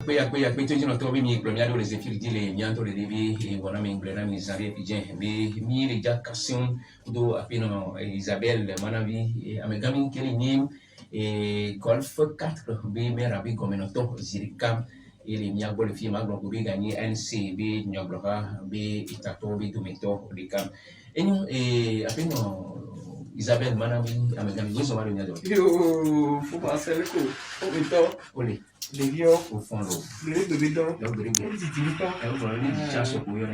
Kwe tu jino to mi glomia do les efir di le nyanto le devi e wana mi glena mi zari pidien be mi le jakasion do apino Isabelle manavi amegami keli nim e golf 4 be mera be gomenoto zirikam ele miagbo le fima glo be gagné NC be nyogloha be itato be dometo de kam enyo apino Isabelle manavi amegami zo mari nyado yo faut passer le coup au méthode ole les vieux au fond l'eau les bébés d'or l'eau de rigo les petits pas e o ni chance ko yo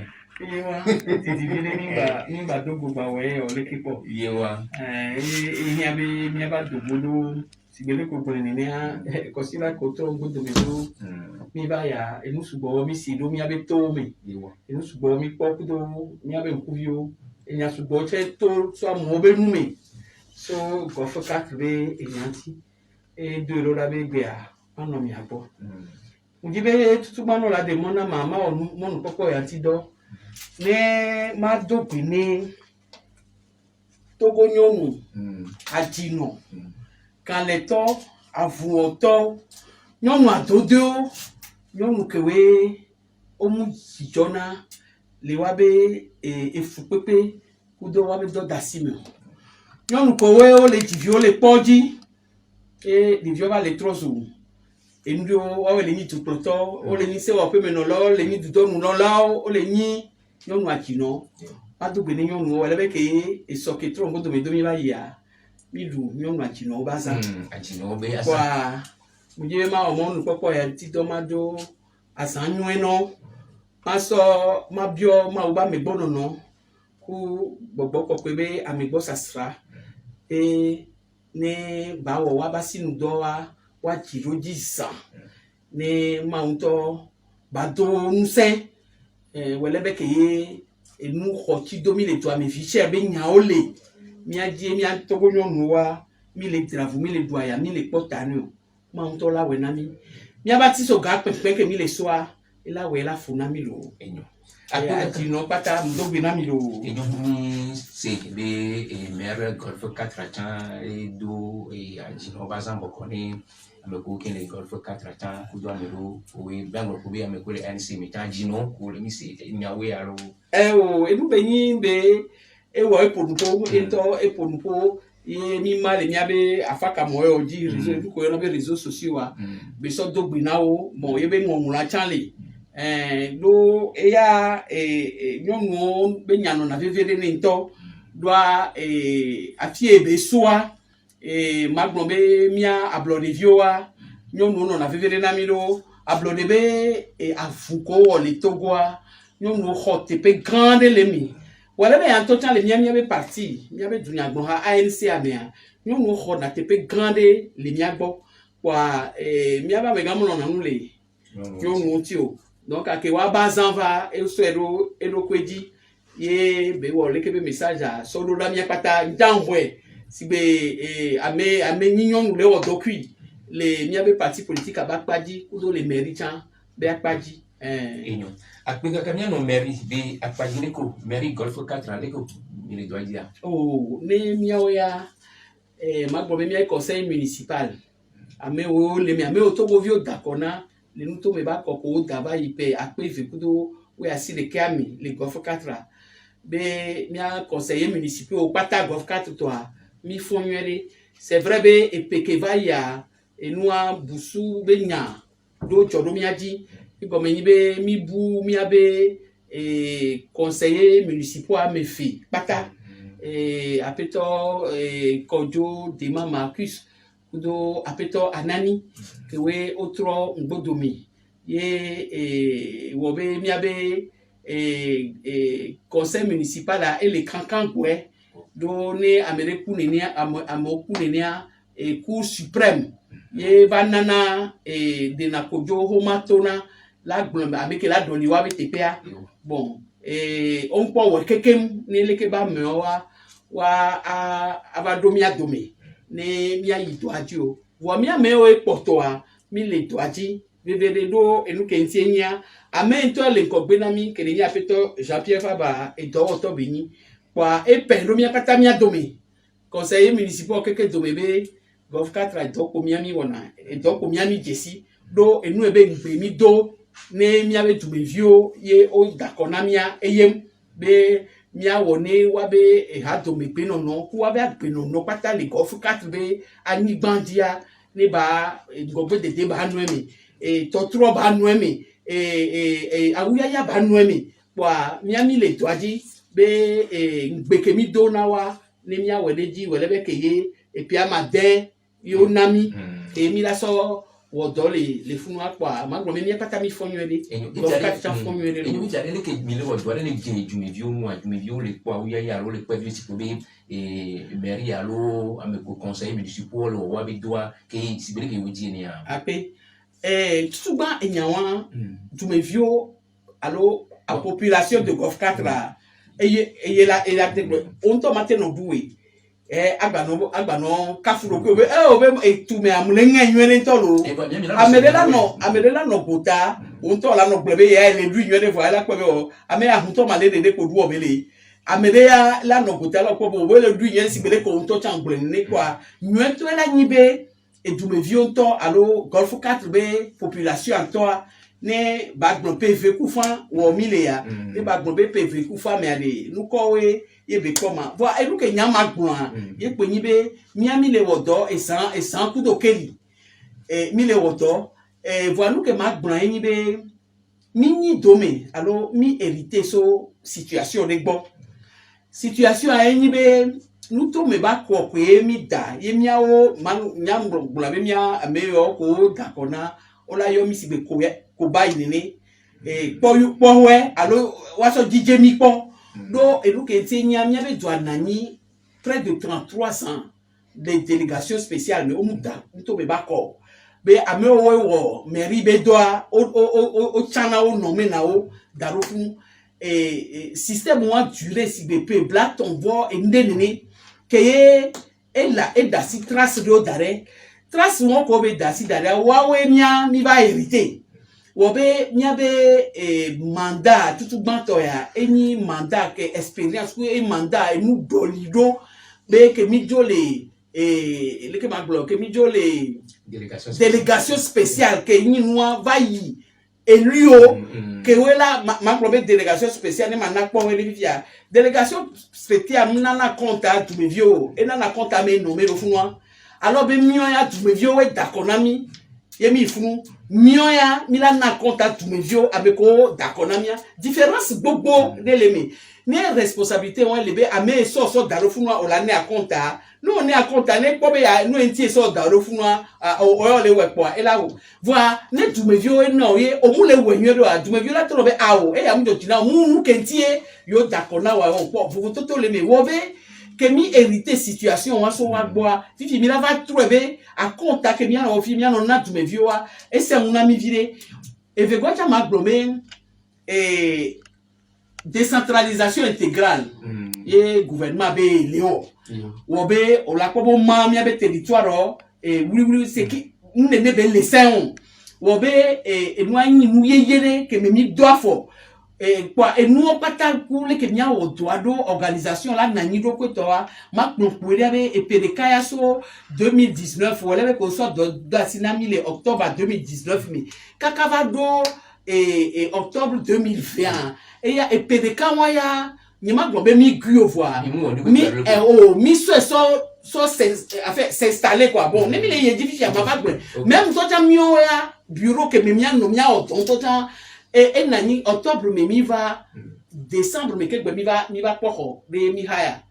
yewa eti divine nimba dogo ba we o leki po yewa mi aba dogo do sibele ko bole ni ha ko sila ko to ngo do do mi ba ya enu subo mi si do mi abe to mi yewa enu subo mi po do mi abe nkuvio enya subo che to so mo be mu mi so go fo 4 be enyanti e do lo la be gbe a ono mi abo Ujibe tutubano la de mona mama onu monu poko ya ti do ne ma dope ni togo nyonu ajino kaleto avuoto nyonu adodo nyonu kewe omu jijona le wabe efu pepe kudo wabe do dasime nyonu kowe o le jivio le poji e divio ba le trozo endio o le ni tukloto o le ni se wa pe menolo le ni dudo nu lolao o le ni nyɔnu atino adogbe ne nyɔnu o lebe ke esoke tro ngodo me domi ba ya mi du nyɔnu atino ba za atino be asa kwa muje ma o mo nu popo ya ti do ma do asan nyu eno ma so ma bio ma o ba me bono no ku gbogbo ko pe be amigbo sasra ne ba wo wa ba sinu do wa jiroji san ne ma unto ba do nse welebe ke ye enu xɔti do mi le to ame fiche be nyawo le miadie mia togo nyɔnu wa mi le dravu mi le do aya mi le kpɔta ni o ma ŋutɔ la wɛ na mi miaba ti so ga pɛpɛ ke mi le soa ela wɛ la fo na mi lo enyo adinɔ kpata mudogbe na mi lo enyo mi se be mere golf 4 atan do ajino bazan bokoni ameko kele golf 4 atan kudo amero we bango ko be ameko le NC mi tan jino ko le mi se nyawe aro o enu be yin be e wo eponupo ye mi ma le miabe afaka mo e oji réseau ko yo na be réseaux sociaux wa be so dogbe na o mo ye be ngomula chanle do eya nyɔnu be nyano na vevere ne ntɔ doa afie be soa magblɔ be mia ablɔɖeviwo wa nyɔnu nɔ na vevere na mi do ablɔɖe be avuko wɔ le togoa nyɔnu xɔ teƒe gã ɖe le mi wale be yantɔ tsã le mia be parti mia be dunyagbɔ ha ANC amea nyɔnu xɔ na teƒe gã ɖe le mia gbɔ kwa mia ba mega mlɔ na nu le nyɔnu ti o donc ake wa ba zan va eso edo kweji ye be wo le ke be message a so do la mia pata njanwe si be ame nyɔnu le wo dokui le mia be parti politique aba kpaji kudo le mairie chan be akpaji enyo akpega kamia no mairie be akpaji ne ko mairie golf 4 le ko mi le doa dia oh ne mia oya magbo be mia conseil municipal ame o le mia me o togo vi o dakona le nu to me ba koko daba ipe akpe ve kudo we asi le kami le golf 4 be mia conseiller municipal o pata golf 4 to a mi fonywere c'est vrai be epeke va ya enua busu be nya do chodo mi aji iko me be mi bu mi abe conseiller municipal me fi pata apeto kojo de Marcus kudo apeto anani kewe otro ngbodomi ye wobe mi abe conseil municipal a ele kankan gwe do ne amereku nenia amoku nenia cour suprême ye banana de na kojo homatona la glom ameke la doli wa betepea bon onpo wo kekem ne leke ba me wa abadomia domi ne mia yito ajo wo mia me o epoto a mi le to aji vevere do enu kentienya amento le nkogbe na mi kele ni apeto Jean-Pierre Faba e do to beni kwa ependo mia kata mia domi conseiller municipal keke domebe golf 4 do ko mia mi wona e do ko mia mi jesi do enu ebe ngbe mi do ne mia be dumevio ye o dakona mia eyem be mia woni wa be e ha do me pe no no ku wa be agbe no no pata le go fu 4 be ani bandia ne ba ngogbe de ba nu emi e totro ba nu emi awuya ya ba nu emi wa mia mi le toaji be ngbe ke mi do na wa ne mia wele ji wele be keye e pi amade yo nami e mi la so wodo le funu akwa magro me mi pata mi fonyo ele go kata fonyo ele e mi jare le ke mi le wodo le gene jumevio mu jumevio le kwa uya ya lo le kwa vi tipo be meri ya lo ame ko conseil municipal o wa bi doa ke sibele ke wodi ni ya ape tutuba enyawa jumevio alo a population de Golf 4 là et la on to matin no buwe agbano kafuro ko be tu me amlenga nywele tolo amedela no gota on to la no glebe ya le du nywele vo ala ko be o ame ahunto male de ko du obele amedea la no gota la ko bo le du nywele sibele ko on to changblen ne kwa nywele la nyibe et du me vionto alo Golf 4 be population to ne bagbon PV kufa wo milea ne bagbon be PV kufa me ale nuko we ye be koma vo e nuke nyama gbon ye pe yin be miami le wodo esan ku do keli mi le wodo vo nuke ma gbon yin be mi ni dome alo mi hérité so situation de gbo situation a yin be nu to me ba ko pe mi da ye miawo man nyam gbon be mia ameyo ko dakona ola yo mi si be ko ba inene po we alo waso dj mi po do eluke tinya mi be do anani près de 3300 des délégations spéciales mais omuta nto be ba ko be ame wo mairie be doa o chana o nommé na o darofu système wa duré si be pe black tombo e ndenene keye e da si trace de dare trace won ko be da si dare wa we mia mi ba hérité wo be mia be mandat tutu gbanto ya eni mandat ke expérience ku e mandat e mu dolido be ke mi jole le ke ma bloqué mi jole délégation spéciale que nous va y élio que voilà ma problème délégation spéciale ne mana kwa we via délégation spéciale na na compta tu me vieux et na na compta me nommé le funwa alors be mio ya tu me vieux we dakonami ye mi funu mio ya mila na compta tu me vieux abeko dakonami différence bobo de l'aimer ne responsabilité on lebe ame so dalo funwa o la ne a compta nous on est à compta ne ko be ya nous enti so dalo funwa o le we po e la wo voa ne tu me vieux no ye o mu le we nyo do a tu me vieux la to be awo e ya mu do tina mu kentie yo dakona wa o po fu to le me wo be que mi hérité situation wa so wa boa fifi mi la va trouver à compta que mi a o fi mi no na tu me vieux wa e se mu na mi vire e ve go cha ma glome et décentralisation intégrale et gouvernement be léo wo be o la ko bo ma mi be territoire et oui c'est qui nous ne be les saint wo be et nous anyi mu yeyere que mi doit fo et quoi et nous pas tant pour les que mi a o doit do organisation là na ni do ko to ma ko pour be et PDK ya so 2019 wo le ko so do sinami le octobre 2019 mi kakava do et octobre 2020 et ya et PDK wa ya ni ma gbo be mi gu voir mi so s'installer quoi bon ne mi le yedi ma ba gbo même so ta mi o ya bureau que me mi no mi a o to ta et nani octobre me mi va décembre me ke gbo mi va poko de mi haya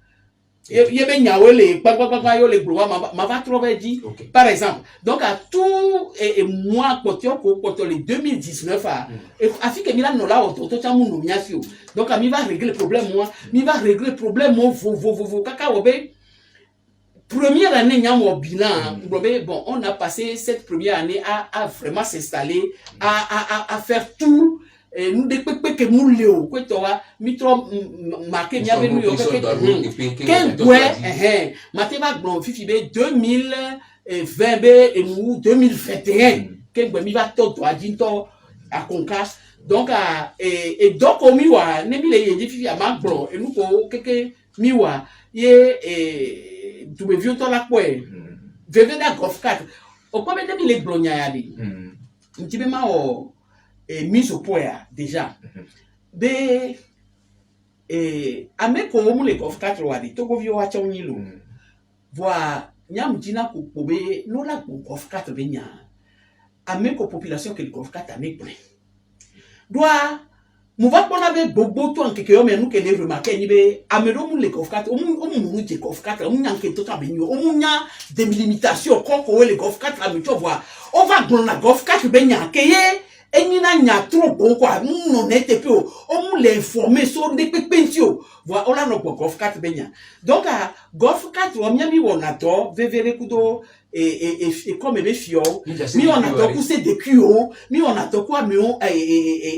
ye be nyawele pa yo le gbo ma va trouver dit par exemple donc à tout et moi quand les 2019 a fi que mi la no la to ta mu no mi afio donc mi va régler le problème moi mi va régler le problème moi vo kaka obe première année nyamo bilan bon on a passé cette première année à vraiment s'installer à faire tout et nous de que nous léo que toi mi trop marqué mi avait nous que ouais maté va bon fifi be 2020 et nous 2021 que mi va to dinto à conca donc et donc au miwa ne mi le yedi fifi a ma bro et nous ko que miwa ye tu me vieux to la quoi veve da Golf 4 o ko be de mi le blonya ya di petit peu mal mise au point déjà. Be ame ko mu le golf 4 wadi to go vi wa cha onilo. Voa nyam dina ko be no la golf 4 be nya. Ame ko population que le golf 4 ame plein. Doit Mouva pona be bobo to anke ke me nu ke le remarquer ni be amero mu le golf 4 o mu je golf 4 o mu nyanke to ta be ni o mu nya des limitations ko le golf 4 ame to voir on va dans la golf 4 be nya ke ye enina nya trop bon quoi non était peu o mu le informer so de pepentio voir on la no golf 4 be nya donc à golf 4 o mi wona to vevere kudo et comme les filles mi on a to ku se de kuo mi on a to ku amion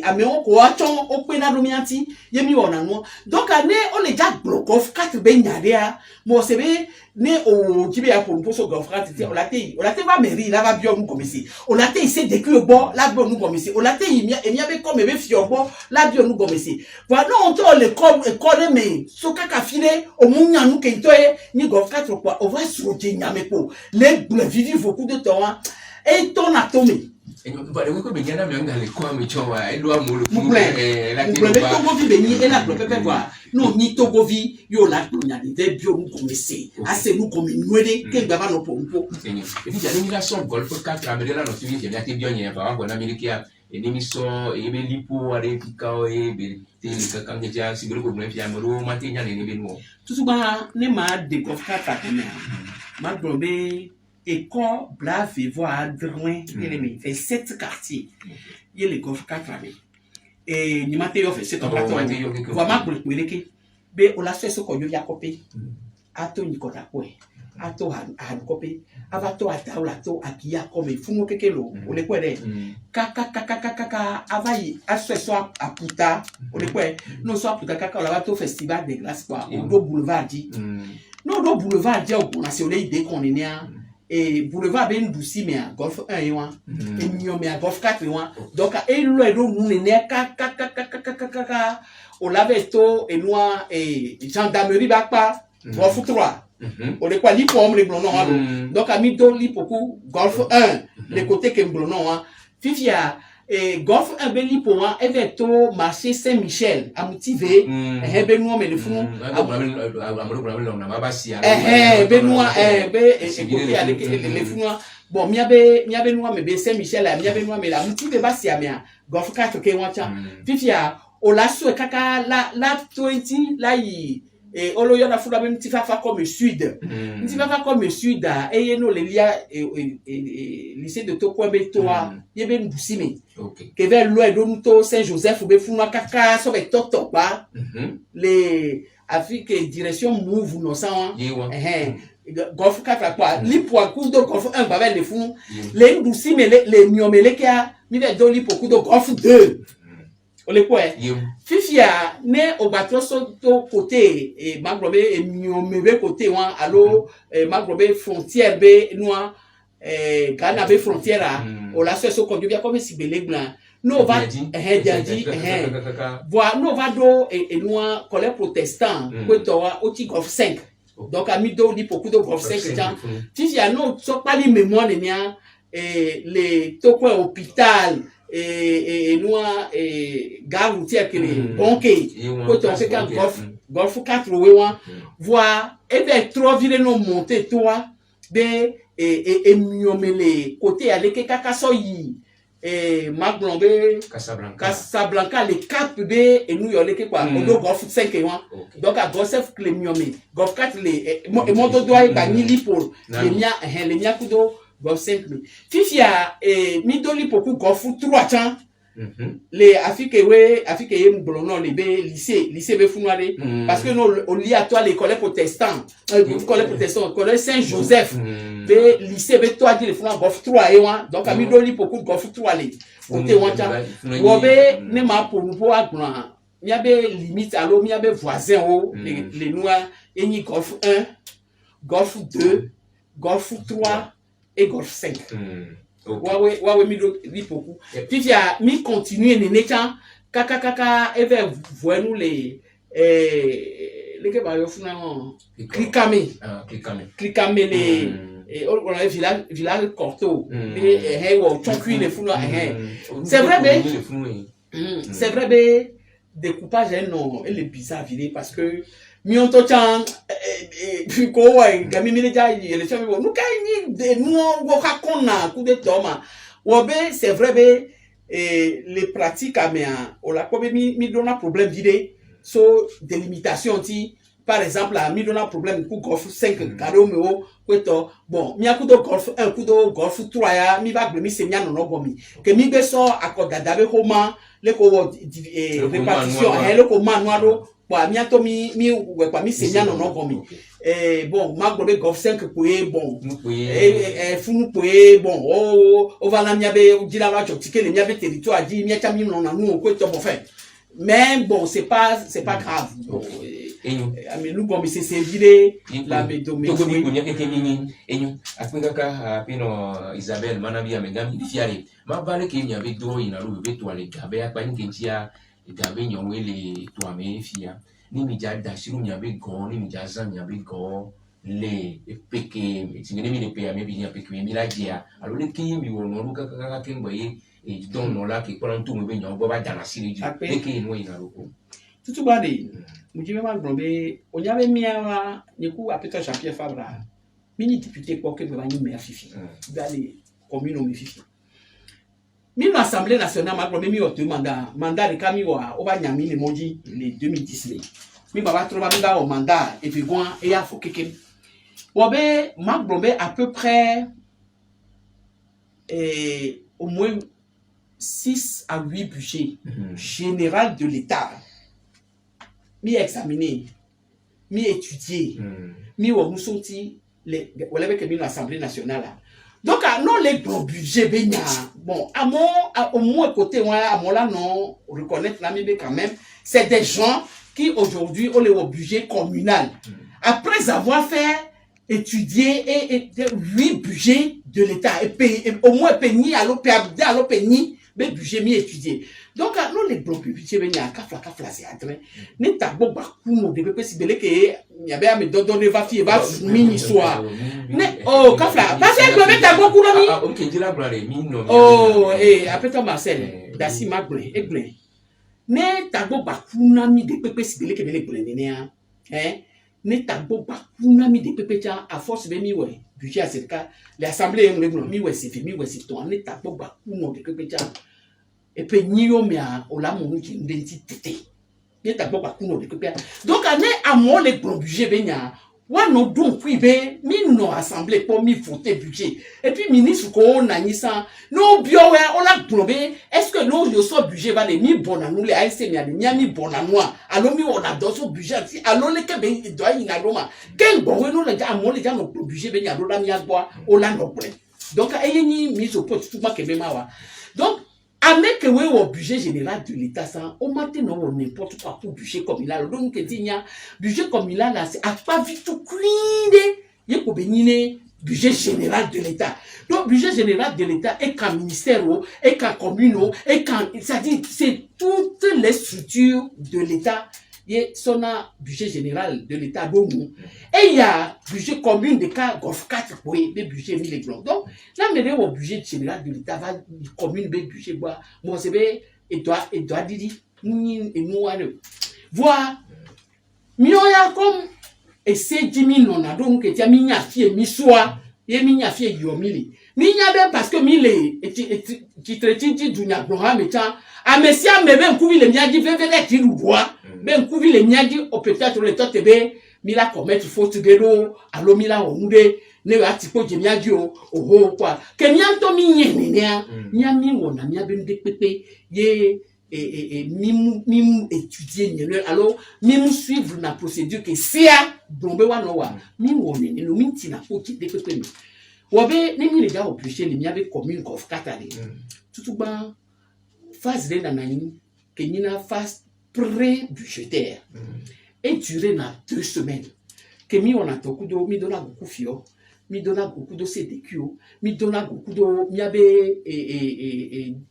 amion ko achon o pe na domianti ye mi on a no donc ane on est déjà bloc of 4 be nyarea mo se be ne o jibe ya pour so golf 4 on la te va mairie là va bien nous comme ici on la te se de kuo bon là bien nous comme ici on la te mi be comme be filles bon là bien nous comme ici voilà on to le comme mais so kaka file o munya nous ke to ni golf 4 quoi on va se nyame po le vivre beaucoup de temps et ton atome et nous ko be gana me ngale ko me chowa e do amolo ku la togo vi beni et la pepe voir non ni togo vi yo la tonya de bio nous commencer assez nous comme noué que baba no pompo et puis ya ni la son golf 4 amere la no tu vi ya te bio nya ba ngona amerika e ni so e be lipo are pikao e be te ka kan ja siguro ko me fi amoro mate nya ne be no tout ba ne ma de golf 4 kana ma dombe et quand Blave voir loin, il fait 7 quartiers. Il y a les golf 4 années. Et il m'a fait 7 quartiers. Vraiment pour le coup, mais on l'a fait ce qu'on y a copié. Ato Nicolas Koué, Ato Han Copé, Avato Ataulato, Akia comme il faut nous kekelo. On les quoi kaka avayi aso soit à Puta. On les quoi non soit Puta kaka on l'a fait au festival des glaces quoi. Au boulevard dit. Non, au boulevard dit on a sur l'idée qu'on est né. Et boulevard ben douci mais à golf 1 et 1 et mignon mais à golf 4 et 1 donc et le nous né kaka on l'avait to et noir et gendarmerie bac pas golf 3 on est quoi li pour les blonds donc a mis do li beaucoup golf 1 les côtés que blonds fifia et golf 1 ben li pour un evento marché Saint-Michel à motiver et ben nous mais le fond ben nous les fous bon miabe nous mais ben Saint-Michel là miabe nous mais la motiver basi à mia golf 4 que wacha fifia o la so kaka la 20 là y et olo yo na fula même tifa fa comme sud tifa fa comme sud et no le lia lycée de Tokwembe toa yebe mbusime que vers l'ouest de Saint-Joseph be funa kaka so be toto ba les Afrique direction move no sa golf 4 quoi li pour coup de golf 1 ba les fou les mbusime les miomele kia mi be do li pour coup de golf 2 on les quoi fifia ne au bateau to côté et maglobe et miomebe côté wan allo maglobe frontière be noa Ghana be frontière on la so ko bien comme si belé blanc no va jadi voir no va do et noa colère protestant que toi au golf 5 donc a mis do li beaucoup de golf 5 gens fifia no so pas les mémoire nia et les to quoi hôpital et nous gare routière que les banquiers quand on fait golf 4 voir et ben trop virer nos montées toi de et miomele côté avec kaka soyi et maglombe Casablanca les cap de et nous y aller quoi au golf 5 et donc à golf 5 les miomé golf 4 les et mon doigt et gagner li pour les mia kudo golf 5 fifia et midoli beaucoup golf 3 temps les Afrique et mblono les lycée be funwale parce que nous on lit à toi l'école protestant collège Saint-Joseph be lycée be toi dit les funwa golf 3 et 1 donc midoli beaucoup golf 3 les côté wanta wobe ne ma pour nous agran miabe limite allo miabe voisin o les noirs et ni golf 1 golf 2 golf 3 et golf 5 ouais mi beaucoup puis mi continuer ne chan kaka et vers voir nous les que ba yo funa cliquer les et on a village corto et on choque les fous c'est vrai mais c'est vrai mais découpage non et les bizarre vider parce que mi on tochan puis quoi gami mi déjà il est champion nous quand de nous on va qu'on coup de toma ouais c'est vrai mais les pratiques à on la comme mi donne un problème vider so délimitation ti par exemple à mi donne un problème coup golf 5 carré au quoi bon mi a coup de golf 1 coup de golf 3 ya mi va mi c'est mia non gomi que mi be so accorda dabe homa le ko répartition le ko manualo bon mi ato mi ouais pas mi c'est mia non gomi bon ma gobe golf 5 pour bon funu pour bon o va la mi abe dira la chotike le mi abe territoire dit mi acha mi non na nous ko to bon fait mais bon c'est pas grave bon, mais nous comme c'est servi la médométrie kunya keke nini enyu afinga ka pino Isabelle manabi amegami fiare ma vale ke nya be do ina ru be to ale gabe akwa ngentia gabe nyonwele to ame fia ni mi ja da shiru nya be go ni mi ja zam nya be go le peke tingene mi le pe ame bi nya peke mi la dia alo le ki mi wo no ka ke ngboye e don no la ke kwa ntu mo be nya go ba dana siri ju peke no ina ru ko tutu bade mujibe ma grombe onyabe miawa niku apeta Jean-Pierre Fabra mini député pour que ba ni maire fifi dans les communes mi fifi mi l'Assemblée nationale ma grombe mi otu mandat de kami wa oba nyami le moji le 2010 mi baba troba mi ba au mandat et puis goin et a fo keke obe ma grombe à peu près au moins 6 à 8 budgets général de l'État mi examiner mi étudier mi wo musoti les wala que mi l'Assemblée nationale là donc non les gros budget benya bon au moins côté à mon là non reconnaître la mi quand même c'est des gens qui aujourd'hui ont le budget communal après avoir fait étudier et 8 budgets de l'État et payer au moins payer à l'opéni mais budget mi étudier donc non les gros budget benya kafla c'est adré ne tabo bakuno de pepe sibele que y avait à me donner va fi va mini soir ne kafla parce que le tabo kuno mi ok dira brale mi no après toi Marcel dasi magble egle ne tabo bakuna mi de pepe sibele que bele ble ne ne tabo bakuna mi de pepe cha à force be mi we budget à ce cas l'assemblée mi we c'est mi we c'est toi ne tabo bakuno de pepe cha et puis niyo mia ola monu ki ndenti tete ye ta boka kuno de kopia donc ane amo le gros budget benya wa no don kuibe mi no assemblée pour mi voter budget et puis ministre ko na nyisa no bio we ola grobe est-ce que no yo so budget va le mi bona nous les ASC mi bona noa alo mi on a dans son budget si alo le ke be do yi na roma ken bon we no le ja amo le ja no budget benya do la mi agboa ola no bre donc ayeni mise au point tout ma ke be mawa donc avec le budget général de l'État, ça, au matin, non, n'importe quoi pour budget comme il a. Donc, budget comme il a, là, c'est à pas vite tout cuire. Il y a béniner budget général de l'État. Donc, budget général de l'État est qu'un ministère, est qu'un commune, est qu'un, c'est-à-dire, c'est toutes les structures de l'État. Il y a son budget général de l'État d'Omu. Et il y a budget commune de cas GOF 4 pour les budgets 1000 blancs. Donc, là, mais au budget général de l'État va commune de budget bois. Moi, c'est bien, et doit dire, nous, et nous, voir, mioya comme, et c'est 10 000 non, donc, et tiens, minya fie, miswa, et minya fie, yomili. Minya ben, parce que mille, et tu te dunya, broham, et tiens, à messia, mais ben, couvi les miadi, vevele, qui nous voit. Ben couvi les miadi au peut-être le temps tebe mila commettre faute gelo alo mila onde ne atipo je miadi o quoi que mianto mi nyenia nyami wona mia ben de pepe ye mimu étudier nyelo alors mimu suivre la procédure que sia bombe wa no wa mi woni no minti na ko de pepe mi wobe ne mi le ga obligé le mia be commune of katale tout ba phase de nanani que nina phase pré-budgétaire et duré na 2 semaines que mi on a beaucoup de mi donna beaucoup fio mi donna beaucoup de CDQ mi donna beaucoup de mi avait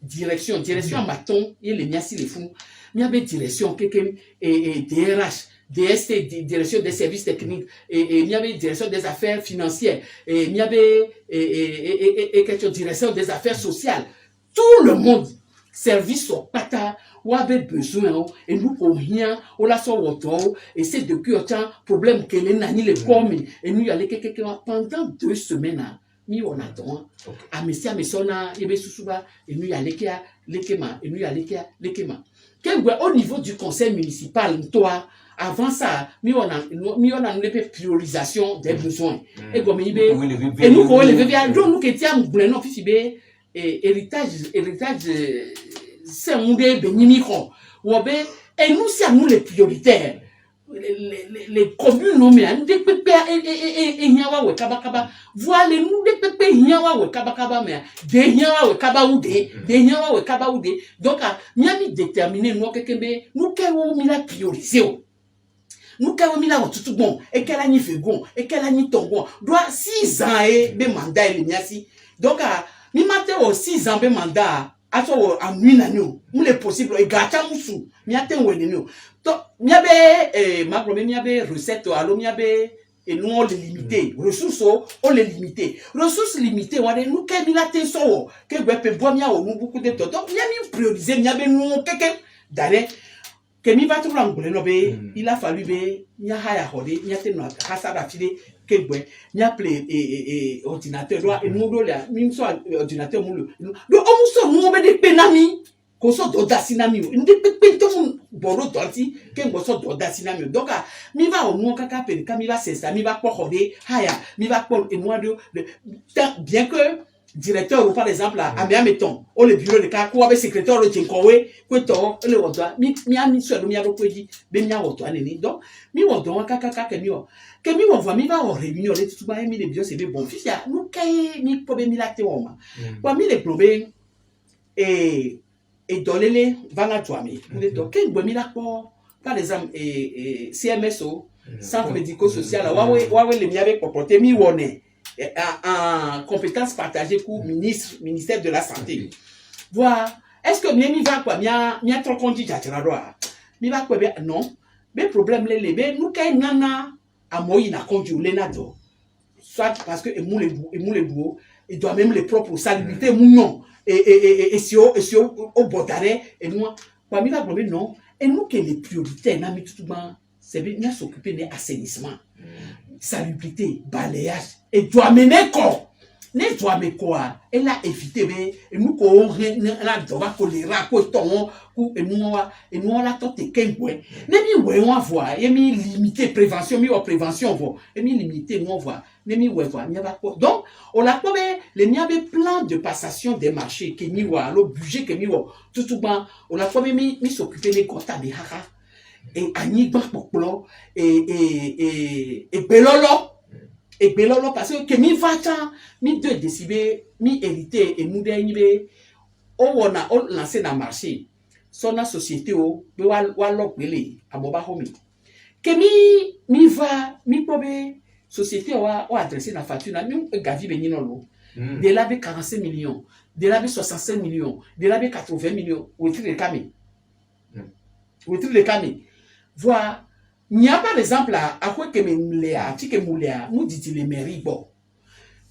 direction maton et les miasi les fous mi avait direction quelqu'un et DRH DST, direction des services techniques, et il y avait direction des affaires financières, et il y avait direction des affaires sociales. Tout le monde, service au pata, ou avait besoin, et nous pour rien, on l'a sur auto, et c'est depuis autant problème que les nani les commis, et nous y allons pendant 2 semaines, mi on attend, à Messia Messona, et Bessusuba, et nous y allons lekema, et nous y allons lekema. Au niveau du conseil municipal, toi, avant ça, mi on a une priorisation des besoins. Et comme il et nous, quand on les veut, nous qui étions, non, fils, héritage, c'est un monde béni micro. Et nous, c'est à nous les prioritaires. Les communes, non, mais, des pépés, et nyawa, ouais, kabakaba. Voilà, nous, des pépés, nyawa, ouais, kabakaba, mais, des nyawa, ouais, kabaoudé, des nyawa, ouais, kabaoudé. Donc, nous avons déterminé, nous, qu'est-ce qu'on a priorisé. Nous, qu'est-ce qu'on a tout bon, et qu'elle a ni fait bon, et qu'elle a ni ton bon. Doit 6 ans, et, des mandats, et les donc, ni matin, 6 ans, des mandats, aso en nuit nous les possible et gacha musu mi aten wele nous donc mi avait ma problème mi avait recette allo mi avait et nous on les limiter ressources on les limiter ressources limitées on nous que mi la te so que be bo mi a nous beaucoup de temps donc mi a mi prioriser mi avait nous quelqu'un d'aller que mi va tout l'anglais no be il a fallu be mi a haya hode mi a te no hasara file que bon mi a appelé ordinateur doit et nous là mi so ordinateur nous donc on so nous be de penami ko so do dasinami nous de penton boro doti que go so do dasinami donc mi va au nous kaka pe quand mi va c'est ça mi va pas hode haya mi va pas et moi de bien que directeur ou par exemple à bien mettons au le bureau de cas quoi avec secrétaire de Tinkowe que to le wodoa mi ami so mi abo kweji be mi awodoa neni donc mi wodoa kaka que mi on voit mi va en réunion les tout ba mi les bio c'est bon fils ya nous kay mi ko be mi la te woma kwa mi les probé et dolele vanga twami le to ken bo mi la ko par exemple CMSO centre médico-social wa le mi avec porter mi woné en compétences partagées pour ministère de la santé. Voilà. Est-ce que mi va quoi? Mi a trop conduit à mi va quoi? Non. Mais problème les nous kay nana à moyi na conduit les nato. Soit parce que et moule boue il doit même les propres salubrité non et si au bordare et nous quoi mi va problème non et nous que les priorités na mi tout ban c'est bien s'occuper des assainissement. Salubrité, balayage, et doit mener quoi? Ne doit mener quoi? Elle a évité, et nous, qu'on a droit choléra, et nous, la tente est qu'un point. Ne mi, on voit, et mi limité, prévention, mi, prévention, voit, et mi limité, on voit, ne mi, voit, n'y a pas quoi. Donc, on a pas, les mi avait plein de passation des marchés, que mi, le budget, que mi, tout bas, on a pas, mi, s'occuper des quotas des haras. Et Annie Bakpoklo et Belolo parce que mi vata mi deux décibé mi hérité et nous dernier on a lancé dans marché son société o be wa pele aboba homi que mi va mi pobe société o adressé na facture na mi gavi be ninolo de la be 45 millions de la be 65 millions de la be 80 millions ou tri de kami voilà, il n'y a pas d'exemple à quoi que nous dit les mairies bon.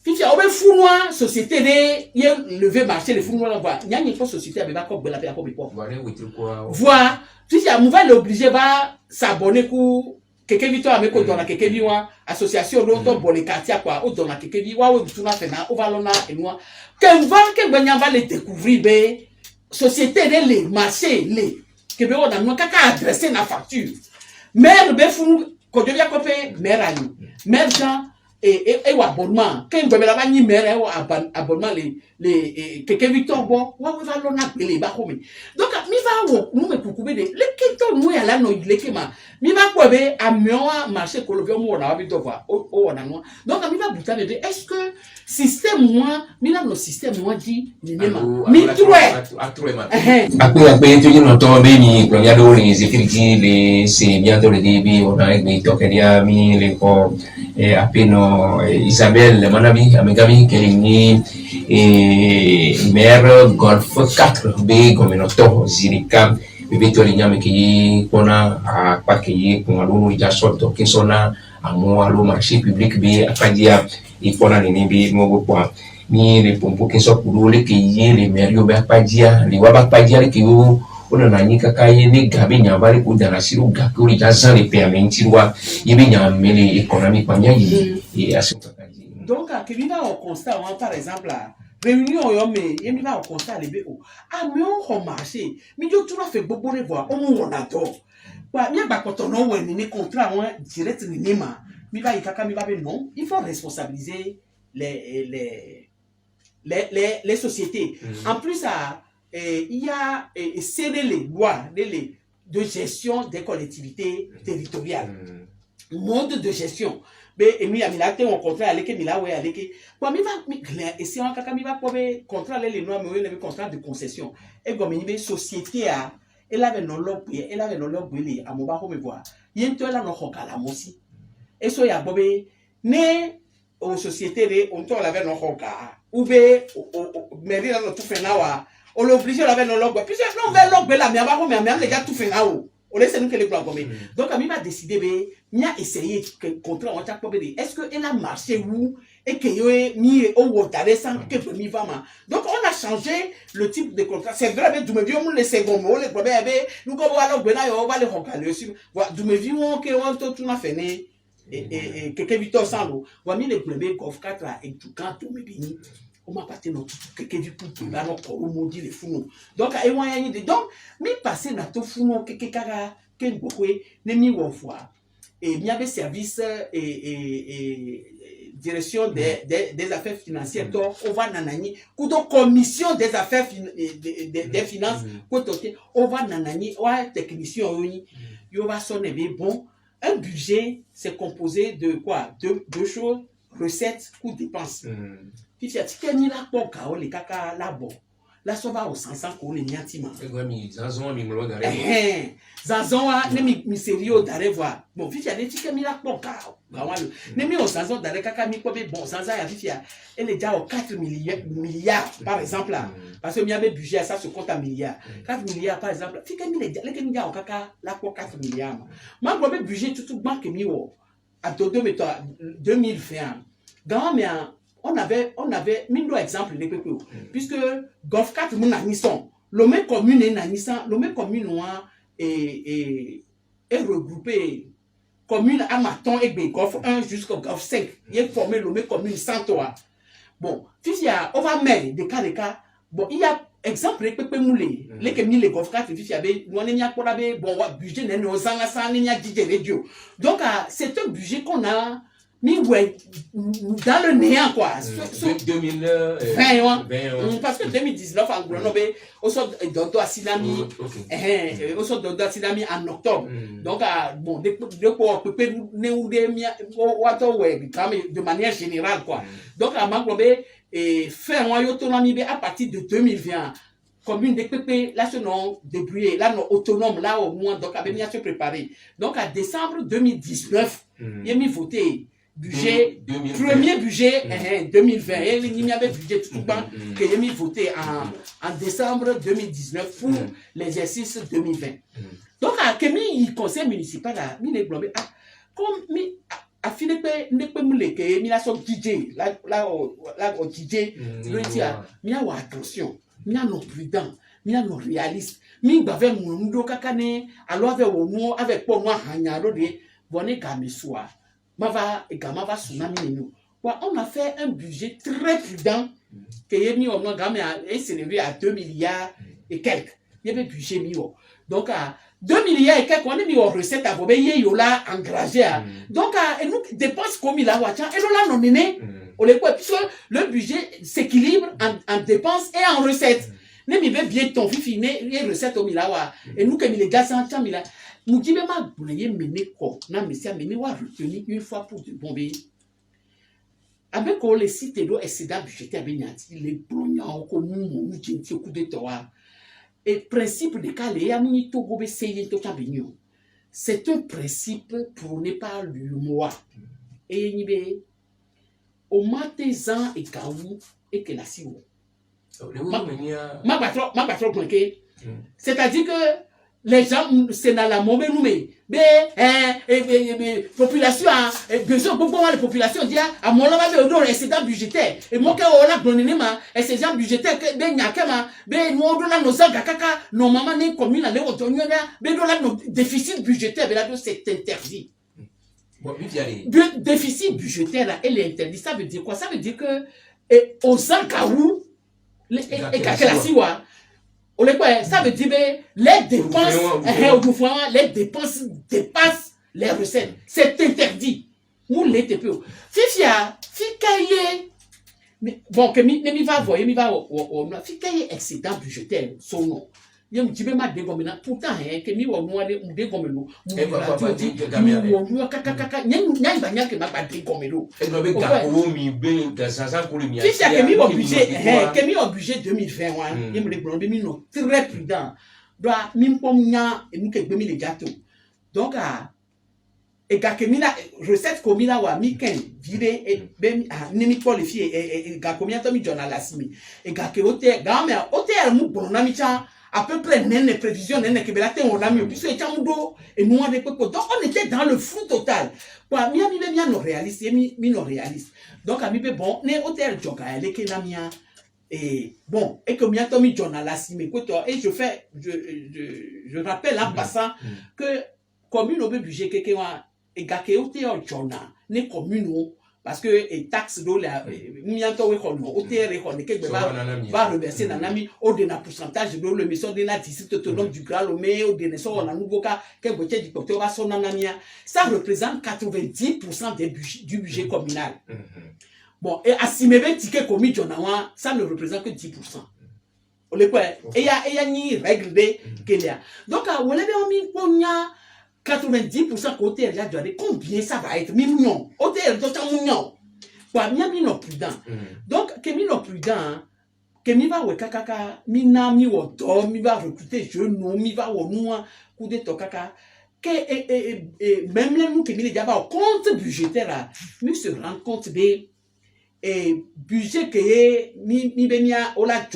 Fifi a ouvert fou noir société de y a levé marché les fou noirs voir. Il y a une société avec la la paix à quoi voilà, fifi a mouvement l'obligé va s'abonner pour quelqu'un vite avec quoi dans la quelqu'un vient association l'autre bon les quartiers quoi ou dans la quelqu'un vient ou tout na fait na ou va l'on et moi qu'un va les découvrir ben société de les marchés les que be on a non kaka adresser na facture maire be fou ko devia copé maire ali maire Jean et abonnement quand be la ni maire abonnement les quelqu'un Victor bon wa va l'on appeler ba comme donc mi va wo nous me couper de le kento nous ya la no ile kema mi va ko be amioa marché ko le mo na bi dovoir o na no donc mi va buta de est-ce que système moi mi na no système moi dit ni nema mi Aku tu no to be ni ko ya do ni security le se bientôt le début on a avec to que dia mi le ko appeno Isabelle Manabi amegami che ni maire golf 4 be come no to zirika bébé toi les nyame qui kona a pas qui pour alo ja sorte qui sona amo alo marché public bi apadia i kona ni bi mo kwa ni le pompo qui so kudole ke ye le merio ba apadia li wa ba apadia ke o ona na nyika kai ni gabi nyambari ku dana siru gakuri ja zan le permenti wa yebi nyamele economique panya yi et asuka kaji. Donc à Kevin au constat par exemple là réunion yo me yemi va au constat les bo ah mais on marché mi jo tout fait bobo le voir on on adore wa mi ba koto no we ni contrat wa direct ni ma mi va ikaka mi va be non il faut responsabiliser les sociétés. En plus il y a serrer les lois de gestion des collectivités territoriales. Mode de gestion. Mais il y a un contrat avec il a avec quoi mi va et si on kaka mi va pour contrat les lois mais le contrat de concession et comme une société a elle avait non lobby elle avait non lobby à mon ba ko me voir yento la no hokala mosi et so ya bobé né aux sociétés on to l'avait non hoka ou be mais là tout fait na on l'oblige l'avait non lobby puis non vers lobby là mais ba ko mais les gars tout fait na on laisse nous que les plans comme donc a mi va décider be mi a essayé que contrat on t'a probé est-ce que elle a marché où et que yo mi au wotare sans que mi va ma donc on a changé le type de contrat c'est vrai mais du me vieux les second mot les problèmes nous comme voilà bena yo va les recaler aussi voilà du me vieux que on tout na fait né et que Victor Salo va mi les problèmes cof 4 et tout quand tout me bini on m'a pas tenu que du pour là non ko mo dit les fous donc et moi donc mi passer na to fou que kaka que beaucoup ne mi wo fois et bien des services et direction des affaires financières donc on va nanani kuto commission des affaires des finances côté on va nanani ouais technicien yo va sonner bon un budget c'est composé de quoi deux choses recettes coûts dépenses puis si tu as mis la poka ou les kaka la bon la sova au 500 ko le nyatima mi zazon mi mlo dare zazon a ne mi sérieux dare voir bon fi tu as mis la poka ne mi au zazon dare kaka mi ko be bon zazon ya fi elle est déjà au 4 milliards par exemple là parce que mi avait budget ça se compte en milliards 4 milliards par exemple fi que mi le que mi ja au kaka la ko 4 milliards moi ko be budget tout banque mi wo à 2020 dans mais on avait mis deux exemples de peuple puisque Golf 4 mon anisson le même commune et nanissan le même commune noir et regroupé commune à Maton et Golf 1 jusqu'au Golf 5 il est formé le même commune sans toi bon si il y a on va mettre des cas bon il y a exemple les peuple moulé les que mis les Golf 4 il y avait on n'y a pas bon budget n'est nos sang n'y a dit radio donc c'est un budget qu'on a mis ouais dans le néant quoi 2020 parce que 2019 en Grenoble au sort d'Odo Asinami au sort d'Odo Asinami en octobre donc bon de quoi peut de manière générale quoi donc à Maglobe et faire un autonomie à partir de 2020 commune de PP là ce nom débrouillé là non autonome là au moins donc avait bien se préparer donc à décembre 2019 il a mis voté budget premier budget 2020 et il y avait budget tout bas que il a mis voté en décembre 2019 pour l'exercice 2020 donc à Kemi il conseil municipal là il est globé comme mi a fini ne peut me que mi la so DJ là au DJ le dire mi a attention mi a non prudent mi a non réaliste mi bavait mon ndo kakane alors avec au mo avec pour moi hanyaro de bonne kamiswa mava également va tsunami nous on a fait un budget très prudent que y a mis au moins gamme et s'élevé à 2 milliards et quelques il y avait budget mis donc à 2 milliards et quelques on a mis aux recettes à Bobé yola engagé donc à nous dépenses comme il a wacha et là nominé on les quoi puisque le budget s'équilibre en dépenses et en recettes ne mi bien ton fifi les recettes au milawa et nous que mi les gaz en temps mila nous dit même à bouler mener quoi na monsieur mener wa retenir une fois pour de bomber avec les sites d'eau excédent budgétaire benyati les plombiers comme nous gente coup de toi et principe de calé ya muni to gobe seye to kabinyo c'est un principe prôné par l'humour et nibe au matezan et kaou et que la siwo ma patron planqué c'est-à-dire que les gens, c'est dans la mauvaise noumé. Population, besoin beaucoup de population, dit, à mon lama, mais excédent budgétaire. Et moi, quand on a donné ma, excédent budgétaire, ben, yakama, ben, nous, on a nos kaka, nos mamans, les communes, les autonomes, ben, on a nos déficits budgétaires, ben, là, c'est interdit. Bon, le déficit budgétaire, là, elle est interdit. Ça veut dire quoi? Ça veut dire que, aux Ankaou, et Kakelasiwa, ça veut dire les dépenses dépassent les recettes. C'est interdit. Nous les TPO. Fifia, fikaye. Bon, que mi va voir, mi va fikaye excédent budgétaire, son nom. Yem jibe ma dégomena pourtant hein que mi wo no de dégomeno mu kaka nya ba nya ke ma ba dégomeno e no be ga o mi be ga sansan ko le mi si c'est que mi obligé que mi obligé 2020 wa yem le blonde mi no très prudent doit mi pom nya e mu ke gbe mi le gâteau donc et ga ke mi la recette ko mi la wa mi ken vire e be ni mi qualifier e ga ko mi to mi journal asimi e ga ke hôtel ga me hôtel mu blonde mi cha à peu près les prévisions on a mis puisque et nous donc on était dans le flou total quoi mi non réaliste mi non réaliste donc ami bon né hôtel joga les kenamia et bon et que mi mi journal mais et je rappelle en passant que commune au budget que et gake hôtel journal né commune parce que et taxe do la mianto we kono hôtel ko ne ke va reverser na nami au de na pourcentage de le mission de la district autonome du Grand Lomé au de so na nugoka ke boche du docteur va son namia ça représente 90% du budget communal. Bon et asimebe ticket commis jonawa ça ne représente que 10%. On le quoi et ya ni règle de kelia donc on le mi ponya 90% côté là combien ça va être millions hôtel tout un million quoi mi non prudent donc que mi non prudent que mi va we kaka mi na mi woto mi va recruter jeune mi va wo nous coup de to kaka que même les nous que mi les ba compte budgétaire là mi se rend compte de et budget que mi benia ola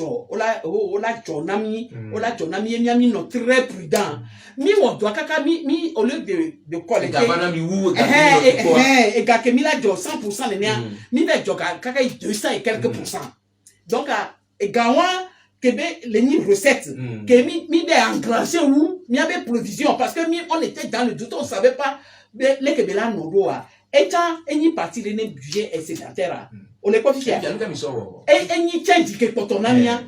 nami mi non très prudent mi wo doit kaka mi au lieu de collecter et que mi la jo 100% les mi va jo kaka 200 et quelques pourcents donc et gawa que les ni recettes que mi de engranger ou mi avait provision parce que on était dans le doute on savait pas les que la no étant une partie de notre budget excédentaire on les confie et ni change que potonamia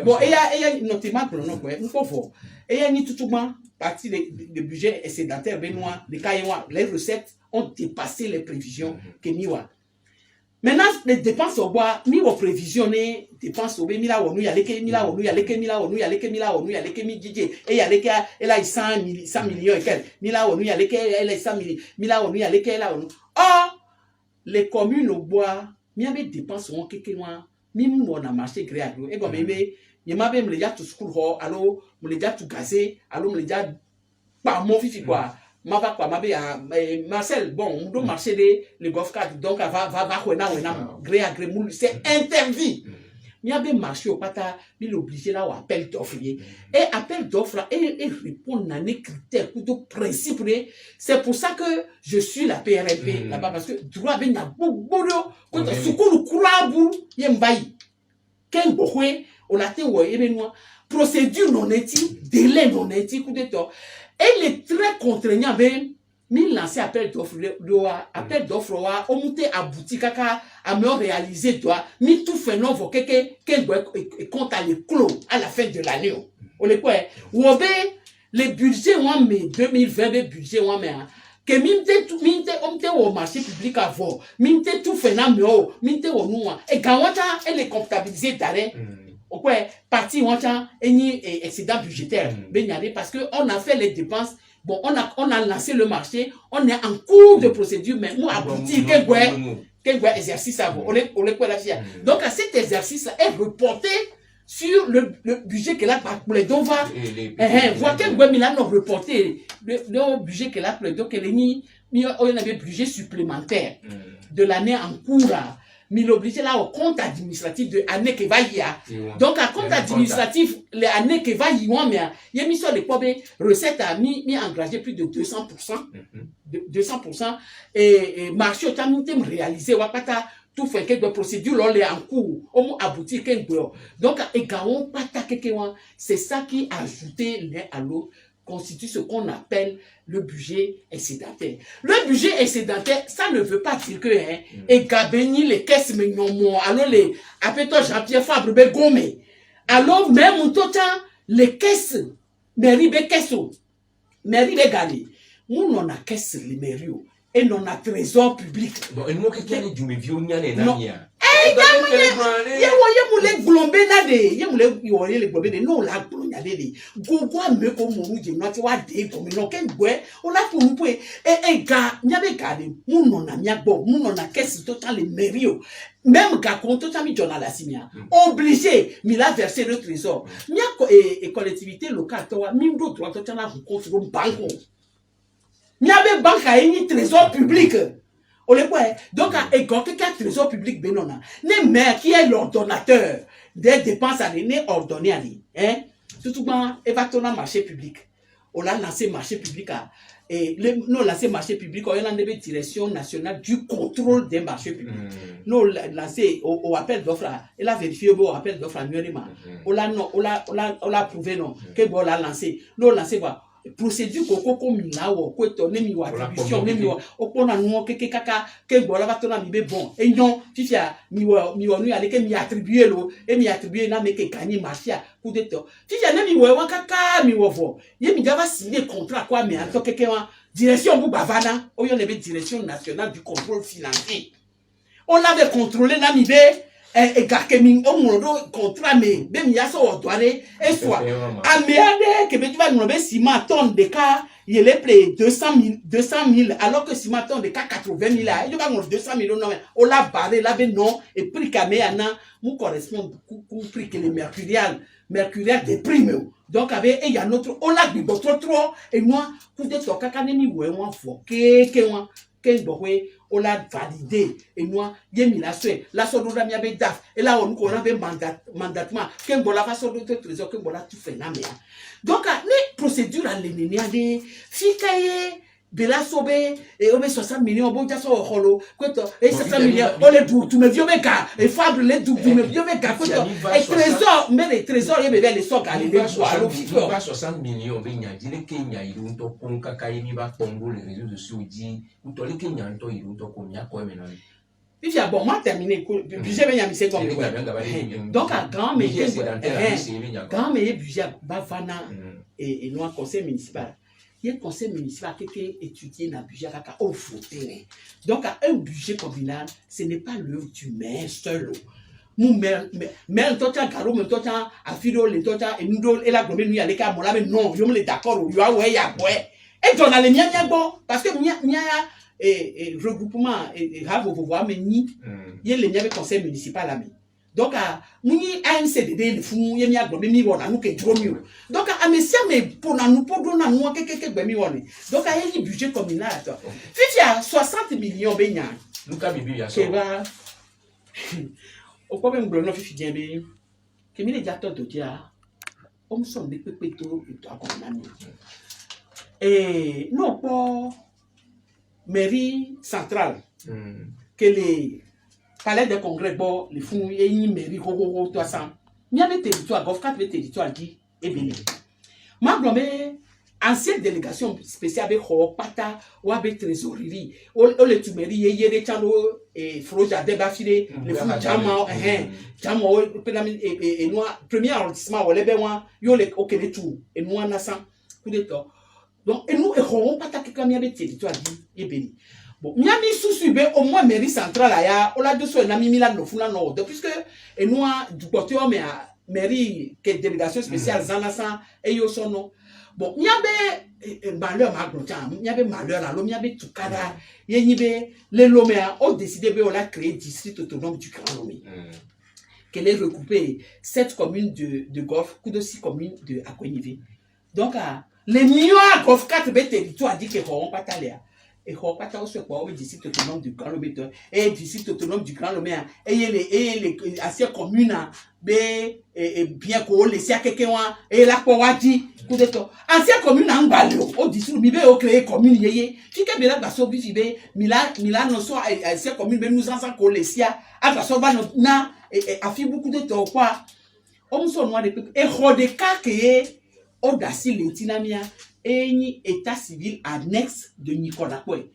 bon et ya notamment pour nous quoi il faut et ya ni toutouma partie de budget excédentaire benoît les caillois les recettes ont dépassé les prévisions que niwa maintenant les dépenses au bois mi wa prévisionner dépenses au mi la wonu ya leke mi la wonu ya leke mi la wonu ya leke mi la wonu ya leke mi dj et ya leke elle a 100 millions et quel mi la wonu ya leke elle a 100 millions mi la wonu ya leke elle a wonu les communes au bois mi avait dépenses on quelque loin mi mo na marché gré agro et comme mi ma be me le ja to school ho allo me le ja to gazé allo me le ja pa mo fifi quoi ma va quoi ma be Marcel bon on doit marcher les golf card donc va wena gré agré c'est interdit mi avait marché au pata mi l'obligé là au appel d'offre et appel d'offre et répondre à des critères de principe c'est pour ça que je suis la PRLP là-bas parce que droit ben na bobo quand sukulu kurabu yembai ken bohwe on a été procédure non éthique délai non éthique coup de temps et les très contraignant ben mi lancer appel d'offre appel d'offre wa on monter à boutique à me réaliser toi mi tout fait non vo compte à les clos à la fin de l'année on les quoi ou les budgets moi mais 2020 les budgets moi mais que minte au marché public avant minte tout fait non minte au nous et quand on et les comptabiliser d'arrêt ok partie on a ni excédent budgétaire parce que on a fait les dépenses. Bon, on a lancé le marché, on est en cours de procédure, mais nous aboutir quel exercice à vous. Donc, cet exercice est reporté sur le budget que là, pour les dons va. Voir quel Milan a reporté le budget que là, pour les dons, qu'il y a un budget supplémentaire de l'année en cours. mais l'obligé là au compte administratif de année qui va y a. Donc à compte administratif les années qui va y a mais il y a mis sur les pauvres recettes a mis engagé plus de 200%. 200% et marché au terme réalisé wakata tout fait quelques procédures là les en cours on aboutit quelque donc également pata quelque c'est ça qui ajouté l'un à l'autre constitue ce qu'on appelle le budget excédentaire. Le budget excédentaire, ça ne veut pas dire que et gabeni les caisses mais non alors les appelle-toi Jean-Pierre Fabre be gome. Alors même tout temps les caisses mairie be caisses mairie be gagné. Nous on a caisse les mairies et non a trésor public. Bon, et moi qui est du me vieux n'a rien. Yemule glombe na de yemule yore le glombe de no la glonya de gogo me ko munu je no ti wa de ko mi no ken gwe o la fu mpu ga nyabe ga de mu na mia gbo mu na kesi total merio même ga kon total mi journal la simia obligé mi la verser le trésor mia ko et collectivité locale to wa mi do droit total na compte go banco mia be banque ni trésor public. Donc, quelqu'un trésor public benona, ne maire qui est l'ordonnateur des dépenses à l'année ordonnées à lui, hein, surtout quand il va tourner marché public, on a lancé marché public et nous lancé marché public, on a une direction nationale du contrôle des marchés publics. Nous lancé au appel d'offres, il a vérifié au appel d'offres annuellement, on l'a prouvé non, que bon l'a lancé, nous lancé quoi. Procédure koko minawo ko to ne mi wa attribution ne mi wa opona no keke kaka ke bola batona mi be bon et non fifia mi wa nu ale ke mi attribuer lo et mi attribuer na me ke gagner marchia coup de to fifia ne mi wa kaka mi wo vo ye mi gava signer contrat quoi mais en to keke wa direction bu bavana o yo ne be direction nationale du contrôle financier on avait contrôlé na mi be et garkeming au monde contrat mais même il y a ça au douane et soit améade que tu vas nous lever ciment tonne de cas il est play 200 000 alors que ciment tonne de cas 80 000 là il va nous 200 000 non on l'a barré là ben non et prix caméana nous correspond beaucoup prix que les mercurial déprime donc avec il y a notre on l'a dit trop et moi coup de toka kanemi ouais moi faut que moi on l'a validé et moi yemi la sodo da mia be daf et là on a be mandatement ken bola fa sodo te trésor ken bola tout fait na me donc les procédures à l'ennemi de fikaye bela sobe et on met 60 millions bon ça so holo kweto et 60 millions on les tout tu me vieux meka et fable les tout me vieux meka kweto et trésor mais les trésors y be les socs à les pas 60 millions be nya dire Kenya il to konka kai mi ba pongo les réseaux sociaux dit ou to le Kenya to il to ko nya ko me na il y a bon moi terminé budget ben yami c'est comme donc à grand mais budget bavana et nous conseil municipal. Il y a un conseil municipal qui est étudié dans le budget au voté. Donc, un budget communal, ce n'est pas l'œuvre du maire seul. Mon maire, toi, tu as garou, toi, tu as affidé, toi, tu as et nous, et la gomme, nous, il y a les cas, mais non, je me d'accord, il y a ouais, il y a ouais. Et dans les miens, bon, parce que il y a regroupement, et vous voyez, mais il y a les conseil municipal là, donc muni ANCDD le fou yemi agbomi mi wona nu ke dromi donc amesia me pona nu podo na nu keke gbemi woni donc ayi budget communal to fifia 60 millions benya nu ka bibi ya so keba o ko be nglo no fifi bien be kemi le jato do dia o mso de pepe to akona ni et non pas mairie centrale que les palais de congrès bon les fous et une mairie koko 300 il y a des territoires gof 4 territoires dit et bien ma blomé ancienne délégation spéciale avec pata ou avec trésorerie o le tumeri yere chalo et froja débat filé les fous jama et noir premier arrondissement ou les ben yo le okele tout et noir na sang coup de temps donc et nous et pata que comme il y avait territoire dit et bien bon miami sous-subé au moins mairie centrale aya on l'a dessous na mimila no funa no puisque et nous du côté mais mairie que délégation spéciale zanasa et yo sono bon miabe malheur maglotan miabe malheur là lo miabe tukada yenyibe les lomea ont décidé be on a créé district autonome du Grand Lomé qu'elle est regroupée 7 communes de Golfe coup de 6 communes de Akonivé donc les millions Golfe 4 territoires dit que on pas taler et pas au support du site autonome du Grand Lomé et du site autonome du Grand Lomé et les anciennes communes bien qu'on laisse à quelqu'un et la Kowati coup de temps anciennes communes en balio au dissous mi au créer commune yé qui que bien la so bifibe Milan non so anciennes communes mais nous ensemble qu'on laisse à la so na et a fait beaucoup de temps quoi on se noie de et rodeka que au dasi lentinamia et état civil annexe de Nicolas Koué.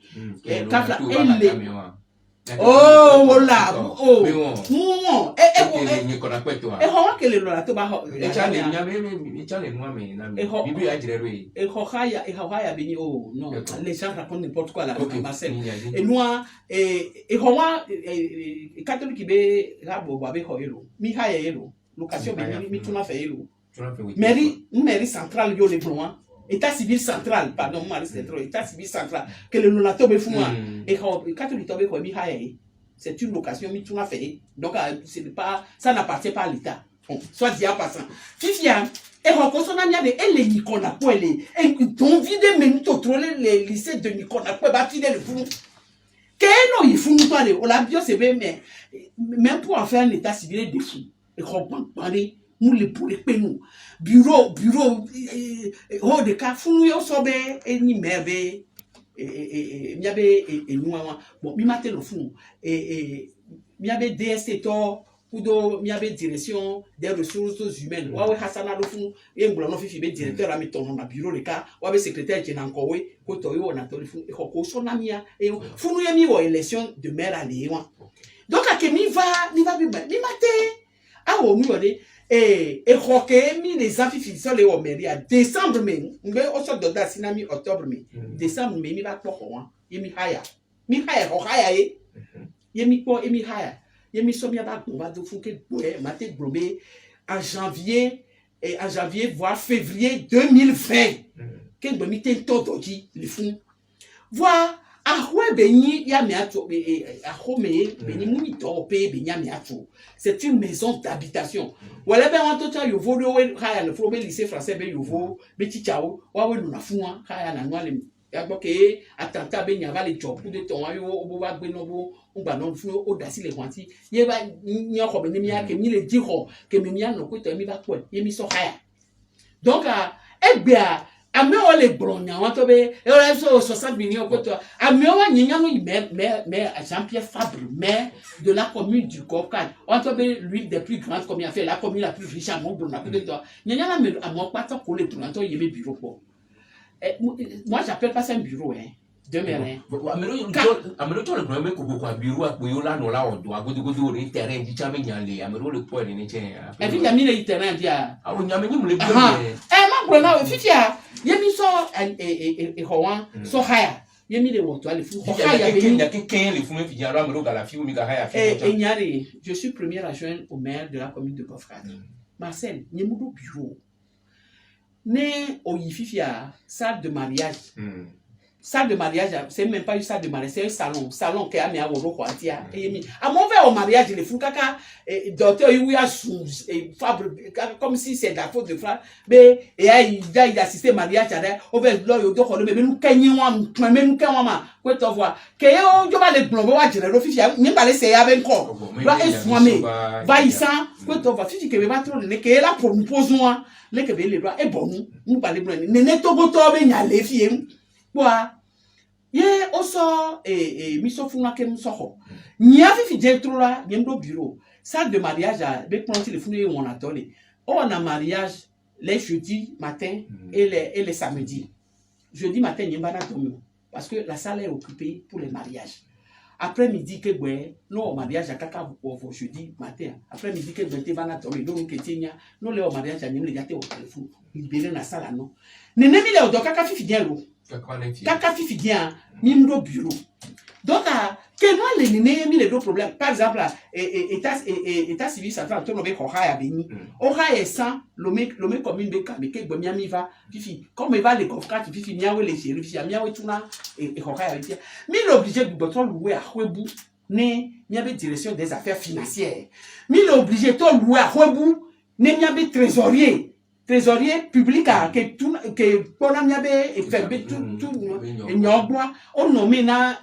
Oh, voilà. Oh, non. Et Nicolas Koué, toi. Et comment que le lola to ba ho? Et Hawaya bini oh non. Les gens racontent n'importe quoi là, Marcel. Et moi et Hawa catholique be rabo ba be ho yelo. Mi ha yelo. Location bini mi tuna fa yelo. Mairie centrale yo le blanc. État civil central, pardon, état civil central, que le nonato be fou et catholique tobe ko mi haye. C'est une location mi tuna fait. Donc c'est pas ça n'appartient pas à l'état. Bon, soit dit en passant. Fifia et reconnaissance na de elle Nicolas Koué et ton vide même to trop les lycées de Nicolas Koué ba fidèle le fou. Que non il faut nous parler. On l'a bien c'est bien mais même pour en faire un état civil de fou. Et comprendre parler nous les pour les peines bureau oh de cas fou yo sobe ni mebe miabe et nous bon mi matin le fou miabe DST to kudo miabe direction des ressources humaines wa we hasana le fou e ngolo no fifi be directeur ami ton na bureau le cas wa be secrétaire général ko we ko to yo na to le fou e ko so na mia e fou nous yemi wo élection de maire à Léon donc à que mi va mi matin ah oh mi wode et mi les affiches sur les mairie à décembre mais au sort de sinami octobre mais décembre mais mi va pas quoi mi haya e mi ko mi haya mi so mi ba on va do fou que maté globé en janvier voire février 2020 que be mi ten todo di le fou voir c'est une maison d'habitation. Voilà ben on total yo vo le haya le frobe lycée français ben yo vo beti chao wa we na fuwa haya na noa le ya boke atanta ben ya va le job de ton yo obo wa gbe no bo ngba no fu o dasi le kwanti ye ba nyo ko ben mi ya ke mi le di ho ke mi ya no ko to mi ba ko ye mi so haya donc egbe ame o le bronya wa to be e o so 60 millions ko to ame o wa nyinya no mais Jean-Pierre Fabre maire de la commune du Cocade on to be l'une des plus grandes comme il a fait la commune la plus riche à mon brona ko to nyinya na me amo pa to ko le to na to yeme bureau ko moi j'appelle pas ça un bureau hein demeure amelo to le problème ko ko bureau apo yo la no la odo agodogodo re terrain di chame nyale amelo le po ni che e fi ya mi le terrain dia awo nyame nyim le bureau ma brona o fifia yemi so howan so haya yemi le woto ale fu haya be ni ken le fu me fi jaro amelo gala fi mi ga haya fi nyare je suis premier adjoint au maire de la commune de Kofrad Marcel nyemudo bureau ne o yififia salle de mariage salle de mariage c'est même pas une salle de mariage c'est un salon qui a mis à woro kwatia yemi à mon verre au mariage le fu kaka docteur Iwia sous Fabre comme si c'est la faute de frère mais et il assisté mariage à over là yo do ko le nous kenyi wa mais nous kenwa ma ko to voir que yo va le blombo wa jere officiel ni ba le se ya ben ko va eswame va isa ko to va fifi que va trop ne que la propose moi le que le droit est bon nous ba le blombo ne to go to be nya le fie boa ye oso miso funga ke msoho nya fifi dentro la biendo bureau salle de mariage à be planter le funu on atole on a mariage les jeudis matin et les samedis jeudi matin n'y pas dormir parce que la salle est occupée pour les mariages après midi que ouais non mariage à kaka pour jeudi matin après midi que ben te va na dormir donc que tinya non le mariage à n'y le gâter au téléphone libérer la salle non ne mi le do kaka fifi bien lo kaka fifi bien mimdo bureau donc que moi les nénés mi les deux problèmes par exemple état civil central to no be ko haya beni o haya sans le commune be ka be ke gbo miami va fifi comme il va les confrères fifi miawe les chéri fifi miawe tuna et ko haya beti mi l'obligé de boton louer à Hwebu ne miabe direction des affaires financières mi l'obligé to louer à Hwebu ne miabe trésorier trésorier public que Ponamiabe et fait tout et Nyogwa on nommé na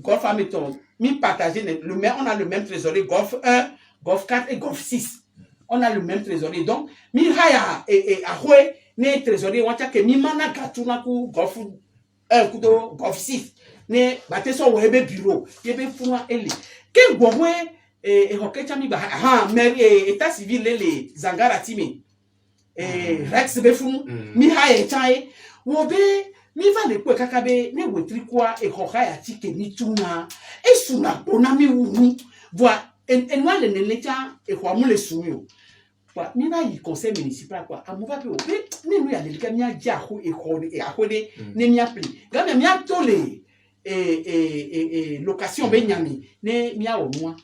Golf Ameton mi partagé le même on a le même trésorier Golf 1 Golf 4 et Golf 6 on a le même trésorier donc mi haya et ahwe ne trésorier wacha que mi mana gatuna ku Golf 1 kudo Golf 6 ne bateso webe bureau yebe fuma ele ke gbowe et hokecha mi ba ha mairie état civil les zangara timi Rex befun mi ha e chai wo be mi va le kwe kakabe ne wetri kwa e hoka ya tike ni tuna e suna bona mi wu voi en wa le lecha e kwa mu le suyo kwa mi va yi conseil municipal kwa amuva pe o be ni nu ya le ka mi aja ho e ho e akode ne mi appli ga mi atole location be nyami ne mi awo moi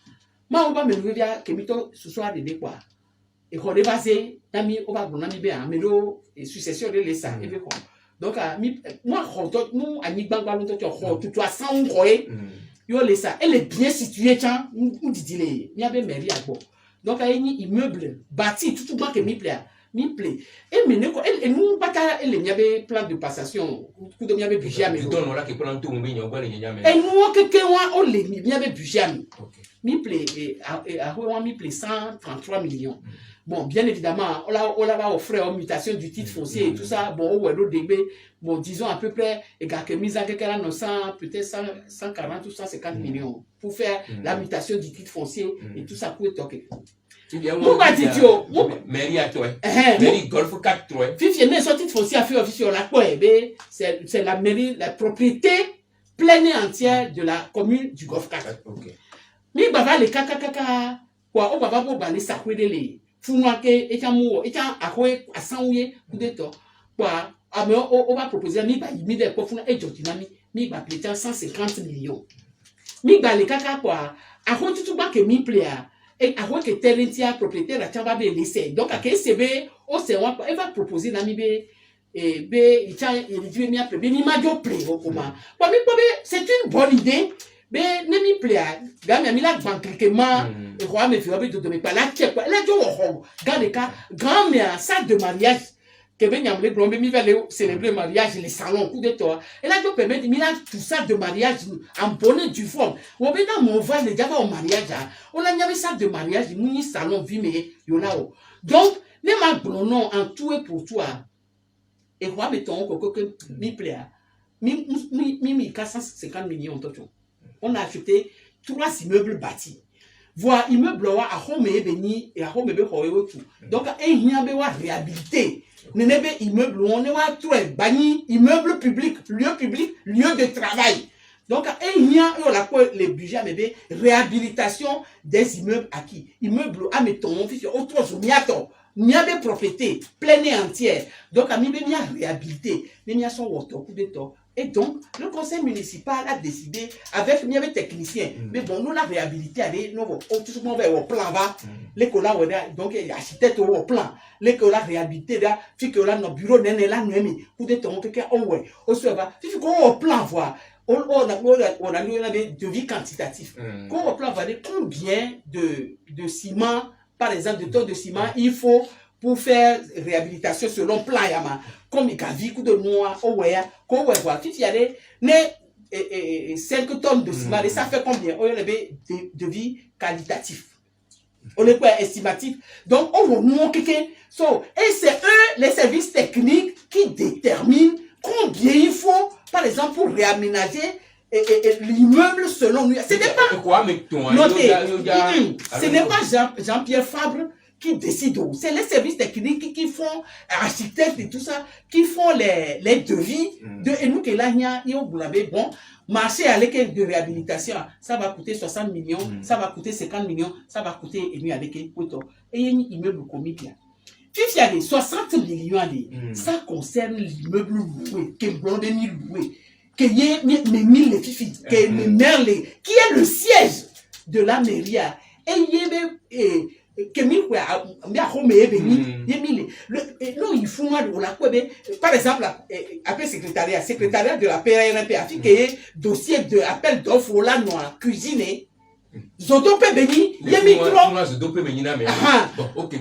ma o ba me nu via ke mi to suso de kwa et qu'on est basé nami on va bonami be amelo et succession de l'esa et quoi donc moi nous ani gbangba lo to tout à 100 croyez yo l'esa elle est bien située tiens nous dit il y avait mairie à bon donc il y a un immeuble bâti tout banque mi plaît et maintenant et nous pas il y avait plan de passation coup de mi avait budget mais donc on là que plan tout mi nyongwa le nyame et nous quelqu'un on les mi avait budget mi plaît et à mi plaît 133 millions. Bon, bien évidemment, on va offrir une mutation du titre foncier et tout ça. Bon, ou l'autre début, bon, disons à peu près, et que mise à quelqu'un peut-être 140 ou 150 millions pour faire la mutation du titre foncier et tout ça pour toquer. Vous m'avez dit, mairie à toi, mairie Golf 4 toi. Fifi, mais son titre foncier a fait office sur la quoi, c'est la mairie, la propriété pleine et entière de la commune du Golf 4. Mais bah, les kaka, quoi, on va pas les sacrer les. Funwake etamu eta akwe asanwuye kudeto kwa ame on va proposer mi ba mi de ko funa ejotinami mi ba pleta 150 millions mi ba le kaka kwa akwe tutu ba ke mi player et akwe ke terrentia propriétaire la tamba be laisser donc ake sebe o se wa elle va proposer na mi be be ita il dit mi après mi majo play comment kwa mi c'est une bonne idée. Mais ne mi plaît, gamme mi la banque que ma et roi me fait de donner pas la tchèque la jo ho garde cas grand mère salle de mariage que ben yam les blondes mi va célébrer mariage les salons coup de toi et là je permet mi la tout ça de mariage en bonne du forme ou ben dans mon va déjà au mariage on a nyame salle de mariage ni salon vi mais yo là donc ne ma blonde en tout et pour toi et roi mettons que mi plaît mi 450 millions toto. On a acheté 3 immeubles bâtis. Voir immeuble à home et béni et à home be tout. Donc il y a besoin réhabiliter. Nenebe immeuble on est à tout bani immeuble public, lieu de travail. Donc il y a la les budgets mais réhabilitation des immeubles acquis. Immeuble à mettons fils autre miato. Il y a des propriétés pleines et entières. Donc à mi bien réhabiliter. Il y a son auto coup de temps. Et donc, le conseil municipal a décidé, avec il y avait technicien, mais bon, nous la réhabilité, nous tout le monde va au plan, va, l'école là, donc il y a architecte au plan, l'école là réhabilité, là, fait que là, nos bureaux, n'est là, nous aimons, coup de temps, quelqu'un, ouais, au soir, va, fait qu'on au plan, voir, on a des devis quantitatifs, qu'on au plan, va dire combien de ciment, par exemple, de tonnes de ciment, il faut pour faire réhabilitation selon plan yama comme il a vu coup de noix au ouais qu'on va voir il y a des 5 tonnes de ciment et ça fait combien on a des devis qualitatifs on est quoi estimatif donc on va nous quelqu'un et c'est eux les services techniques qui déterminent combien il faut par exemple pour réaménager l'immeuble selon lui ce n'est pas notez ce n'est pas Jean-Pierre Fabre qui décident, c'est les services techniques qui font, architectes et tout ça, qui font les devis et nous que là, il y a bon, marché à l'équipe de réhabilitation, ça va coûter 60 millions, ça va coûter 50 millions, ça va coûter, et nous, avec et il y a un immeuble commis là. Puis il y a des 60 millions, ça concerne l'immeuble loué, que blonde ni loué, que y a mes mille les filles, que mes mères qui est le siège de la mairie, et il y a que mi quoi a home e beni yemile non il faut moi la quoi par exemple après secrétariat de la PRNP a fait que dossier de appel d'offres là non cuisiner Zodope Beni, Yemi trop.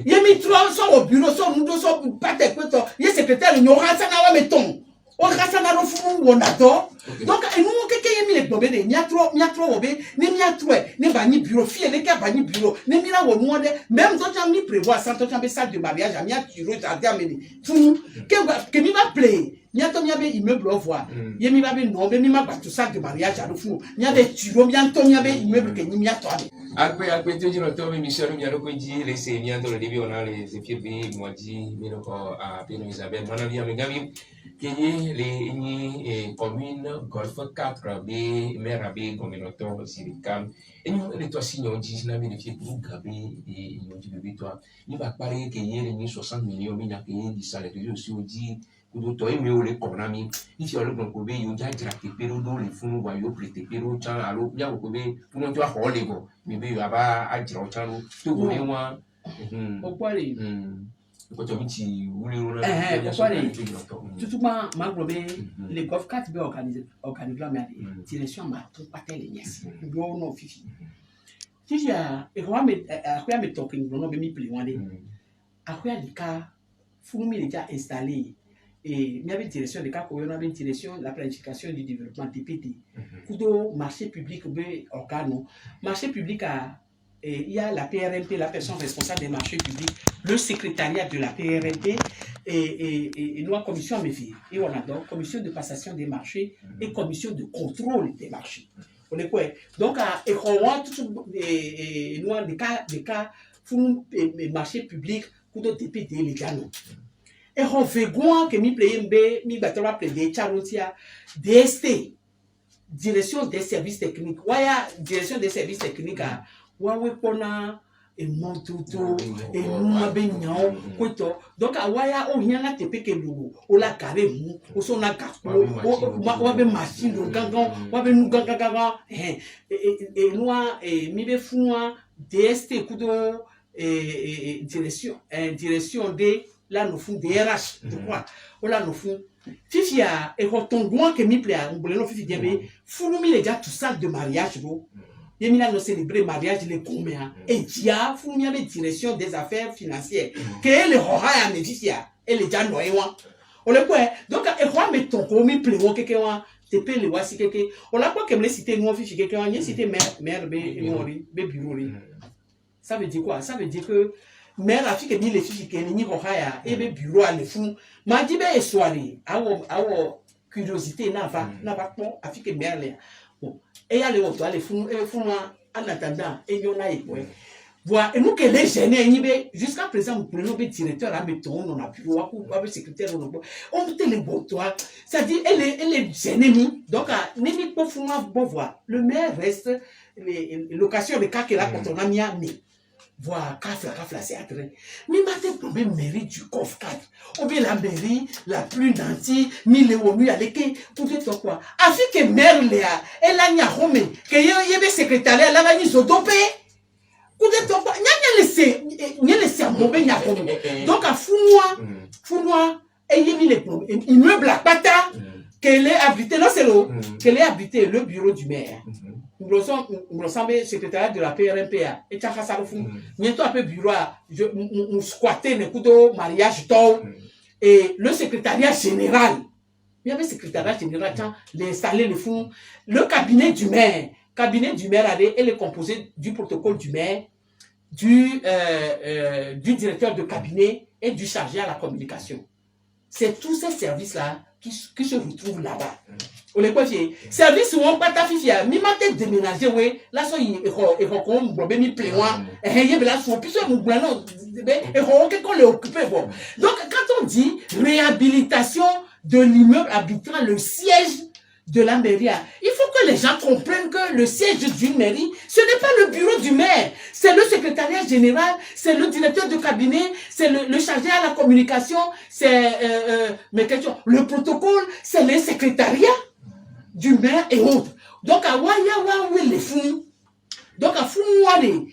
Yemi trop, soit au bureau, soit nous deux, soit pas tes coups, yé secrétaire, il y aura ça n'a pas mettons. On reste à la fou, on attend. Donc, nous, quelqu'un yemi les blobés, il y a trop, obé, n'y a trop, n'y bani bureau, fille, n'y a bani bureau, n'y mira au monde, même quand tu as mis prévoir, sans toi, tu as mis salle de mariage, à mia tiro, tu as amené. Tout, que mi va plaire. N'y a ton yabe immeuble au voir. Yemi va bien non, mais mi ma battu salle de mariage à le fou. N'y a des tiro, bien ton yabe immeuble que n'y a toi. Agbe te jino to mi Michel mi aloko ji le se mi ando le debi ona le se firbi mo ji mi no ko a peno Isabelle mana vi amigami kenye le ni commune golf 4 be mera be communautaire sirikam enyo le to signon ji na mi le fi pour gabe e yo ji be to ni ba pare kenye le ni 60 millions mi na kenye di salaire de aussi oji kudo to emi o le kona mi ifi ologun ko be yo ja jira ke pero do le fun wa yo prete pero chan alo ya ko be fun jo a ho le go mi be yo aba a jira o chan lo to go ni wa o kwari ko to mi ti wule ro na o kwari tutuma maglobe le golf 4 be organiser mais direction ma to patel yes do no fifi fifi a e ko me akoya me talking no be mi play one day akoya dika fumi déjà installé. Et il y avait une direction de cas, il y avait une direction de la planification du développement TPT. Kudo marché public, organe, marché public il y a la PRNP, la personne responsable des marchés publics, le secrétariat de la PRNP et nous, commission à méfier. Et on a donc commission de passation des marchés et commission de contrôle des marchés. On est quoi? Donc, et nous, des cas, marché public, kudo TPT, les canaux. Et on fait quoi que mi plaît mi battra plaider charotia DST direction des services techniques waya direction des services techniques a wawe pona et montuto et nous benyao koto donc a waya o nyanga tepe ke lu o la carré mu o so na gapo o wa be machine do gangan wa be nu gangan et mi be funwa DST kudo direction des là nous font des RH je crois ou là nous font fifia et quand on voit que mi plaît on voulait nous fifi diabé fou nous mi déjà tout ça de mariage bro et mi là nous célébrer mariage les combien et dia fou mi avait direction des affaires financières que les roha ya méfia et les gens noywa on le quoi donc et quoi mais ton ko mi plaît on quelqu'un te paye le voici quelqu'un on l'a pas que me citer nous fifi quelqu'un ni citer mère be bureau ça veut dire quoi ça veut dire que mais la fille qui dit les filles qui ni rohaya et be bureau à le fond m'a dit be soirée awo curiosité n'a pas bon afin que mère là bon et aller au toilette fond en attendant et yon a ouais voilà et nous que les jeunes ni be jusqu'à présent nous prenons be directeur à béton on a bureau ou secrétaire on te les bon toi ça dit elle est gênée donc ni pas fond bon voir le maire reste les locations de cas que là quand on a mis voir Kafla c'est attiré. Mais maintenant, problème mairie du coffre 4. Ou bien la mairie la plus nantie, 1000 euros, mieux avec pour dire quoi. Afin que maire Léa, elle a n'y a romé, que y a secrétariat, là, va y s'odoper. Ou dire quoi, n'y a laissé un mauvais n'y a romé. Donc, à fou-moi, et y a mis les problèmes. Immeuble à pata, qu'elle est habitée, non, c'est l'eau, qu'elle est habitée, le bureau du maire. Nous sommes secrétaire de la PRNPA et tu as fait ça le fou. Bientôt après bureau, nous squatter les coups de mariage et le secrétariat général. Il y avait le secrétariat général quand l'installer le fou. Le cabinet du maire elle est composé du protocole du maire, du directeur de cabinet et du chargé à la communication. C'est tous ces services là qui se retrouvent là-bas. On les confier. Service où on pas ta fille, mi ma tête déménager ouais, là so et comme blobé mi pléoin, et y là so puis mon blano et qu'on les occuper bon. Donc quand on dit réhabilitation de l'immeuble habitant le siège de la mairie, il faut que les gens comprennent que le siège d'une mairie, ce n'est pas le bureau du maire, c'est le secrétariat général, c'est le directeur de cabinet, c'est le chargé à la communication, c'est le protocole, c'est le secrétariat du maire et autres. Donc à Waya les fous. Donc à fou moi les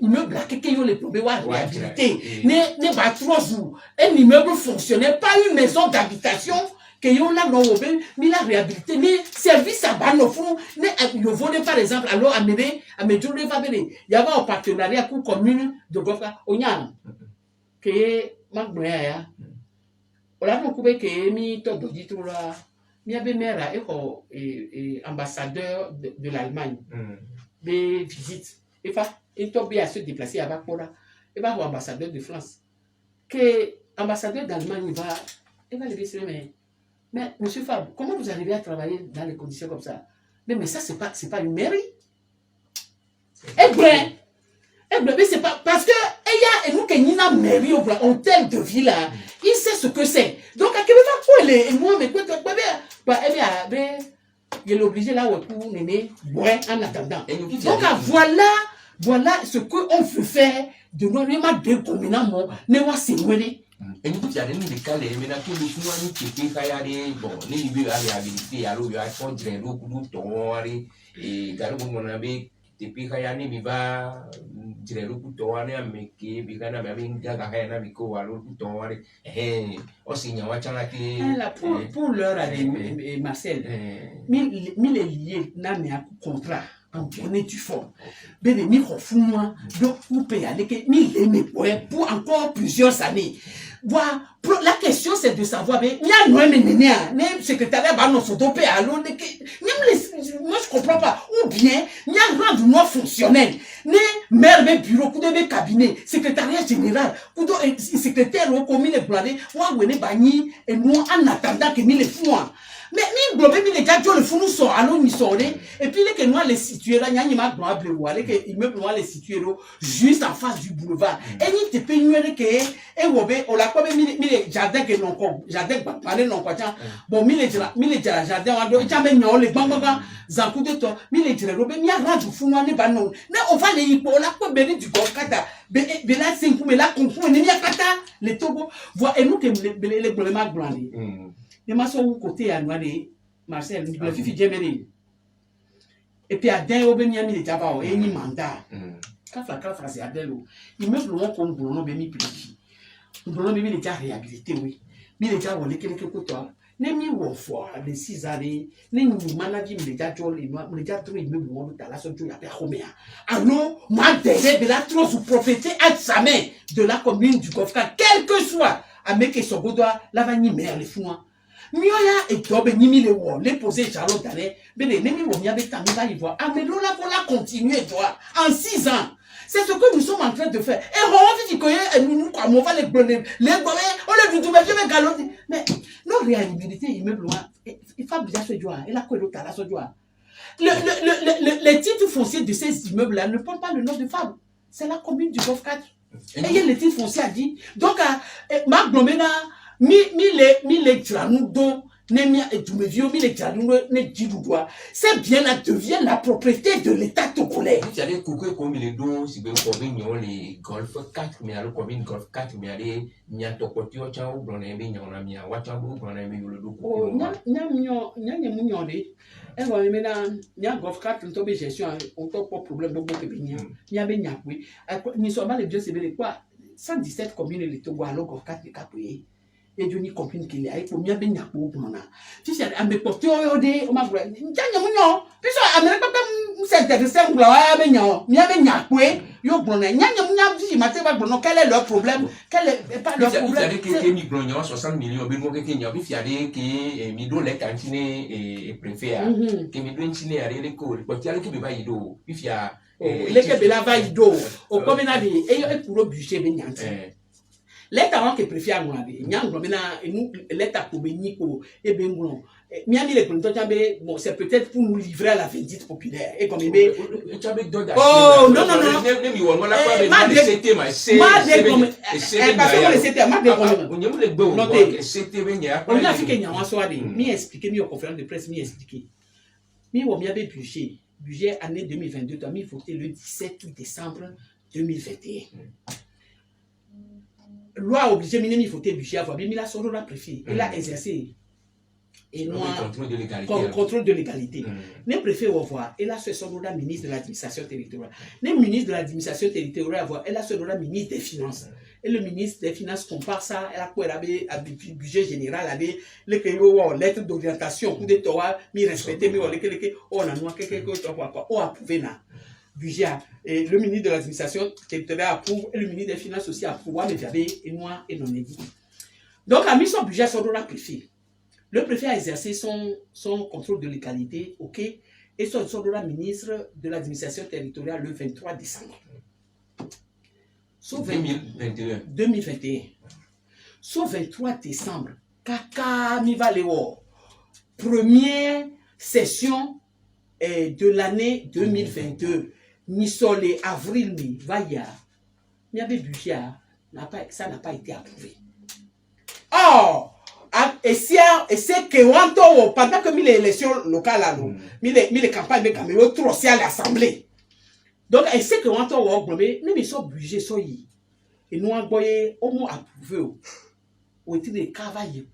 immeubles là quelqu'un yo les tombé wa réhabilité. Ne pas 3 jours. Un immeuble fonctionnait, pas une maison d'habitation que yon là non mais la réhabilité mais service à ban au fond le volet par exemple alors amener à me dire va venir il y avait un partenariat pour commune de Gofka Onyam que magnoya ya ola no kube que mi to do dit là mi avait mère et ambassadeur de l'Allemagne des visites et fa et to bien se déplacer à Bakpora et va ambassadeur de France que ambassadeur d'Allemagne va le dire mais monsieur Fab, comment vous arrivez à travailler dans les conditions comme ça? Mais ça, c'est pas une mairie. Eh bien, mais c'est pas parce que il y a nous qui n'y a mairie au hôtel de ville là, il sait ce que c'est. Donc à quel moment et moi mais quoi il est obligé là où pour néné ouais en attendant. Donc voilà ce que on veut faire de nous vraiment décommunamment ne va s'éloigner. Et nous, il y a des cas, mais là, tout le monde qui est fait, bon, les libéraux à réhabiliter, alors il y a un peu de l'eau, et Garou, mon ami, depuis qu'il y a un viva, dire l'eau, mais qui est bien, mais bien, Gagana, Miko, alors, aussi, il y a un changement. Pour l'heure, Marcel, mille est lié, n'a mais un contrat. On est du fond. Mais les micro-fous, donc, vous payez avec 1000 pour encore plusieurs années. Voilà. La question, c'est de savoir, mais il y a un secrétariat, bah, non, faut doper, alors, moi, je comprends pas. Ou bien, il y a un rang non fonctionnel. Les maires, mes bureaux, mes cabinets, secrétariat général, secrétaire, au commis, les bladés, ou est banni, et moi, en attendant que 1000 fois. Mais ni globé mi les gars le fou nous sort allons ni sorler et puis les que nous les situer là n'y ma gloire bleu les que immeuble nous les situer juste en face du boulevard et ni te peigner que et wobé on la comme mi les jardin que non comme jardin pas parler non quoi bon mi les jardin on doit jamais non les banga zankou de toi mi les dire robé mi a rendre fou nous ne pas non mais on va les pour la comme béni du Gofkata be là 5 mais là comprend ni a kata les togo voit et nous que les problèmes blancs mais ma soeur côté à nous Marcel le fifi Djemeli et puis à d'un au béni ami les jaba et ni mandat quand c'est Adelo il me bloquons comme Bruno béni plus Bruno béni les déjà réhabilité oui mais les déjà volé quelque côté ne mi wo fo les 6 années ne ni manager les déjà jol et moi les déjà trop il me bloquons dans la sortie à Perhomea alors moi derrière de la trop sous propriété à jamais de la commune du Gofka quel que soit à meke son godoa la va ni mère les fous Mioya et Tobe Nimi le wo, les poser Charlotte d'aller, mais les Nemi wo miabe Tamila y voit. Ah, mais là, pour la continuer, toi, en 6 ans. C'est ce que nous sommes en train de faire. Et on va dire que nous, on va les blonner, les gommer, on les dit, je vais galoper. Mais, nos réhabilités, immeubles, il faut bien se joindre. Et la quoi l'autre, la se joindre. Les titres fonciers de ces immeubles-là ne portent pas le nom de femme. C'est la commune du Golf 4. Et il y a les titres fonciers à dire. Donc, Marc Blomena, les tranou dont c'est bien là devient la propriété de l'État togolais. Il y a des coucous comme les dos, si vous avez les Golf 4, mais alors comme une Golf 4, mais allez, il y a ton côté au tchao, on a mis en ami à Wachambo, on a mis le dos. Oh, et voilà, maintenant, il y a Golf 4, on a gestion, on a pas problème de beaucoup de bien. Il y a bien, oui. Nous sommes les deux, c'est quoi 117 communes, les Togo, alors Golf 4, les Capoué. Et je n'y comprends qu'il y a pour bien bien pour moi. Tu sais, à me porter au dé, on m'a dit, tiens, non, puis ça, à me pas s'intéresser à moi, mais non, il y avait n'a quoi, yo bon, n'y a dit, matin, bon, quel est leur problème, quel est pas leur problème. Il y a des qui 60 millions, mais moi, il y a des qui mido les cantines et préfère, qui mido intine à les cours, il y a des qui me va y do, il y a les qui la va y do, au comme on a dit, et pour le budget, bien l'État qui préfère moi il y a l'État pour bénir et bien bon miami les bon c'est peut-être pour nous livrer à la vindicte populaire et comme oh non on a fait qu'il y a un soir mi expliquer mi en conférence de presse mi expliquer mi on miabe budget année 2022 tu as mis voté le 17 décembre 2021 loi obligée minimi faut budget avoir bien la solo la préfet il a exercé et moi contrôle de légalité les préfets au voir et là ce sont la ministre de l'administration territoriale les ministres de l'administration territoriale avoir et là ce la ministre des finances et le ministre des Finances compare ça, elle a quoi, elle a budget général, elle a lettre d'orientation, pour des toits, mi respecter, mi on a noir, on a approuvé là. Budget, et le ministre de l'administration territoriale approuve, et le ministre des Finances aussi approuve, mais j'avais, et moi, et non dit. Donc, a mis son budget sur le préfet. Le préfet a exercé son contrôle de légalité, ok, et son ministre de l'administration territoriale le 23 décembre. 2021. Sauf 23 décembre, Kaka Mivaleo, première session de l'année 2022, mi-solé, avril, mi-vaya, il y avait budget, ça n'a pas été approuvé. Oh! Et c'est que pendant que les élections locales, les campagnes, mais trop c'est à l'Assemblée. Donc, et c'est que nous sommes budget, et nous avons au moins approuvé, au titre de travail,